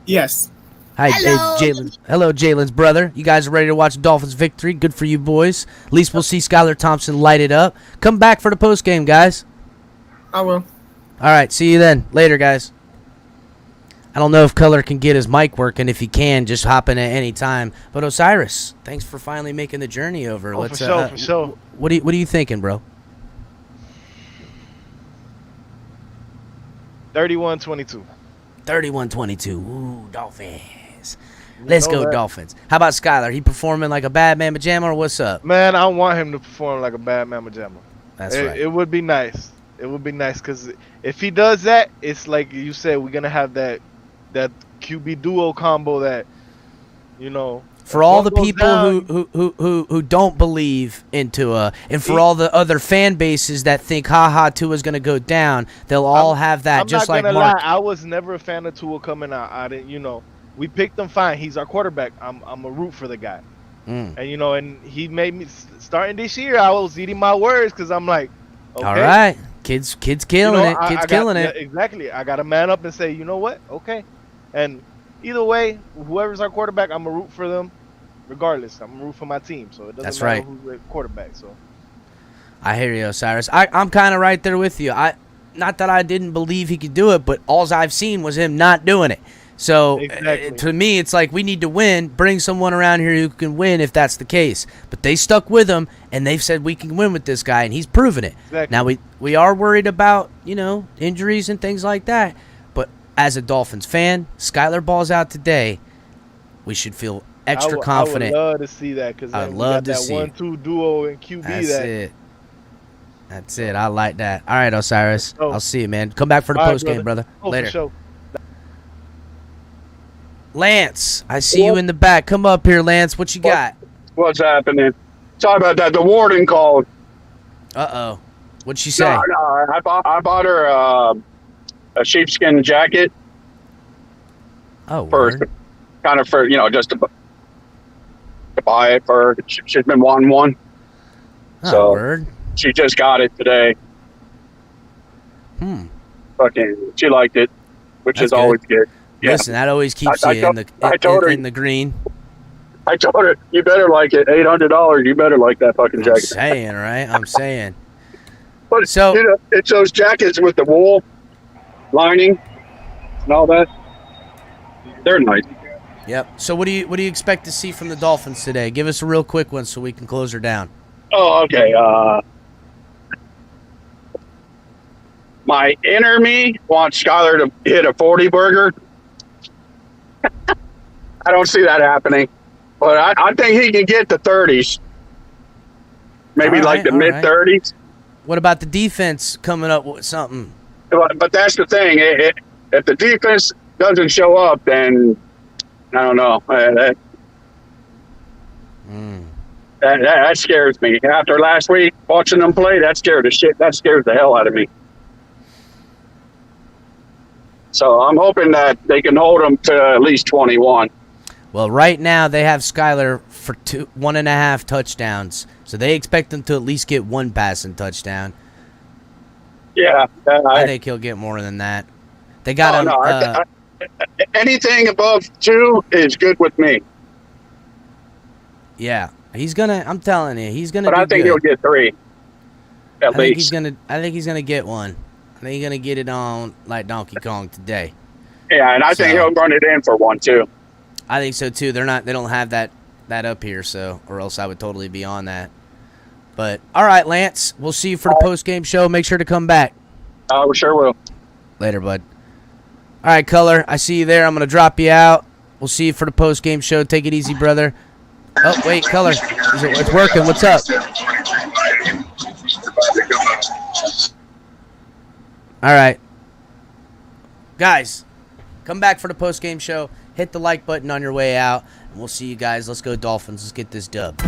Yes. Hi, Hello. Jalen. Hello, Jalen's brother. You guys are ready to watch Dolphins victory? Good for you, boys. At least we'll see Skylar Thompson light it up. Come back for the post game, guys. I will. All right, see you then. Later, guys. I don't know if Color can get his mic working. If he can, just hop in at any time. But Osiris, thanks for finally making the journey over. For sure. What are you thinking, bro? 31-22. 31-22. Ooh, Dolphins. Let's go, Dolphins. How about Skylar? He performing like a bad man pajama, or what's up? Man, I want him to perform like a bad man pajama. That's right. It would be nice. It would be nice, because if he does that, it's like you said, we're going to have that QB duo combo that, for all the people who don't believe in Tua, and for all the other fan bases that think, Tua's going to go down, they'll all have that, just like Mark. Lie, I was never a fan of Tua coming out. I didn't, we picked him fine. He's our quarterback. I'm a root for the guy. And, and he made me, starting this year, I was eating my words, because I'm like, okay. All right. Kids killing it. Kids killing it. Yeah, exactly. I got to man up and say, you know what? Okay. And either way, whoever's our quarterback, I'm going to root for them regardless. I'm going to root for my team. So it doesn't matter who's the quarterback. So I hear you, Osiris. I'm kind of right there with you. Not that I didn't believe he could do it, but all I've seen was him not doing it. So to me, it's like we need to win. Bring someone around here who can win if that's the case. But they stuck with him, and they've said we can win with this guy, and he's proven it. Exactly. Now, we are worried about, injuries and things like that. But as a Dolphins fan, Skylar balls out today, we should feel extra confident. I would love to see that, because I'd love to see that 1-2 duo and QB. That's it. I like that. All right, Osiris. I'll see you, man. Come back for the post game, brother. Later. For sure. Lance, I see you in the back. Come up here, Lance. What you got? What's happening? Sorry about that. The warden called. Uh-oh. What'd she say? No, I bought her a sheepskin jacket. Oh, just to buy it for her. She's been wanting one. Oh, word. She just got it today. she liked it, which That's is always good. Yeah. Listen, that always keeps I you told- in I told her- the green. I told her, you better like it. $800. You better like that fucking I'm jacket. saying, right? I'm saying. But So- you know, it's those jackets with the wool lining and all that. They're nice. Yep. So what do you expect to see from the Dolphins today? Give us a real quick one so we can close her down. Oh, okay. My inner me wants Skylar to hit a 40 burger. I don't see that happening, but I think he can get the 30s. Maybe All like right, the all mid right. 30s. What about the defense coming up with something? But that's the thing. If the defense doesn't show up, then I don't know. That scares me. After last week, watching them play, that scared the hell out of me. So I'm hoping that they can hold them to at least 21. Well, right now they have Skylar for 1.5 touchdowns, so they expect him to at least get one passing touchdown. Yeah, I think he'll get more than that. They got him. Anything above 2 is good with me. Yeah, he's gonna. I'm telling you, he's gonna. But I think he'll get 3 at least. I think he's gonna get one. I think he's gonna get it on like Donkey Kong today. Yeah, and I think he'll run it in for 1 too. I think so too. They don't have that up here, so or else I would totally be on that. But all right, Lance, we'll see you for the post game show. Make sure to come back. We sure will. Later, bud. All right, Color, I see you there. I'm gonna drop you out. We'll see you for the post game show. Take it easy, brother. Oh wait, Color, it's working. What's up? All right, guys, come back for the post game show. Hit the like button on your way out, and we'll see you guys. Let's go Dolphins. Let's get this dub.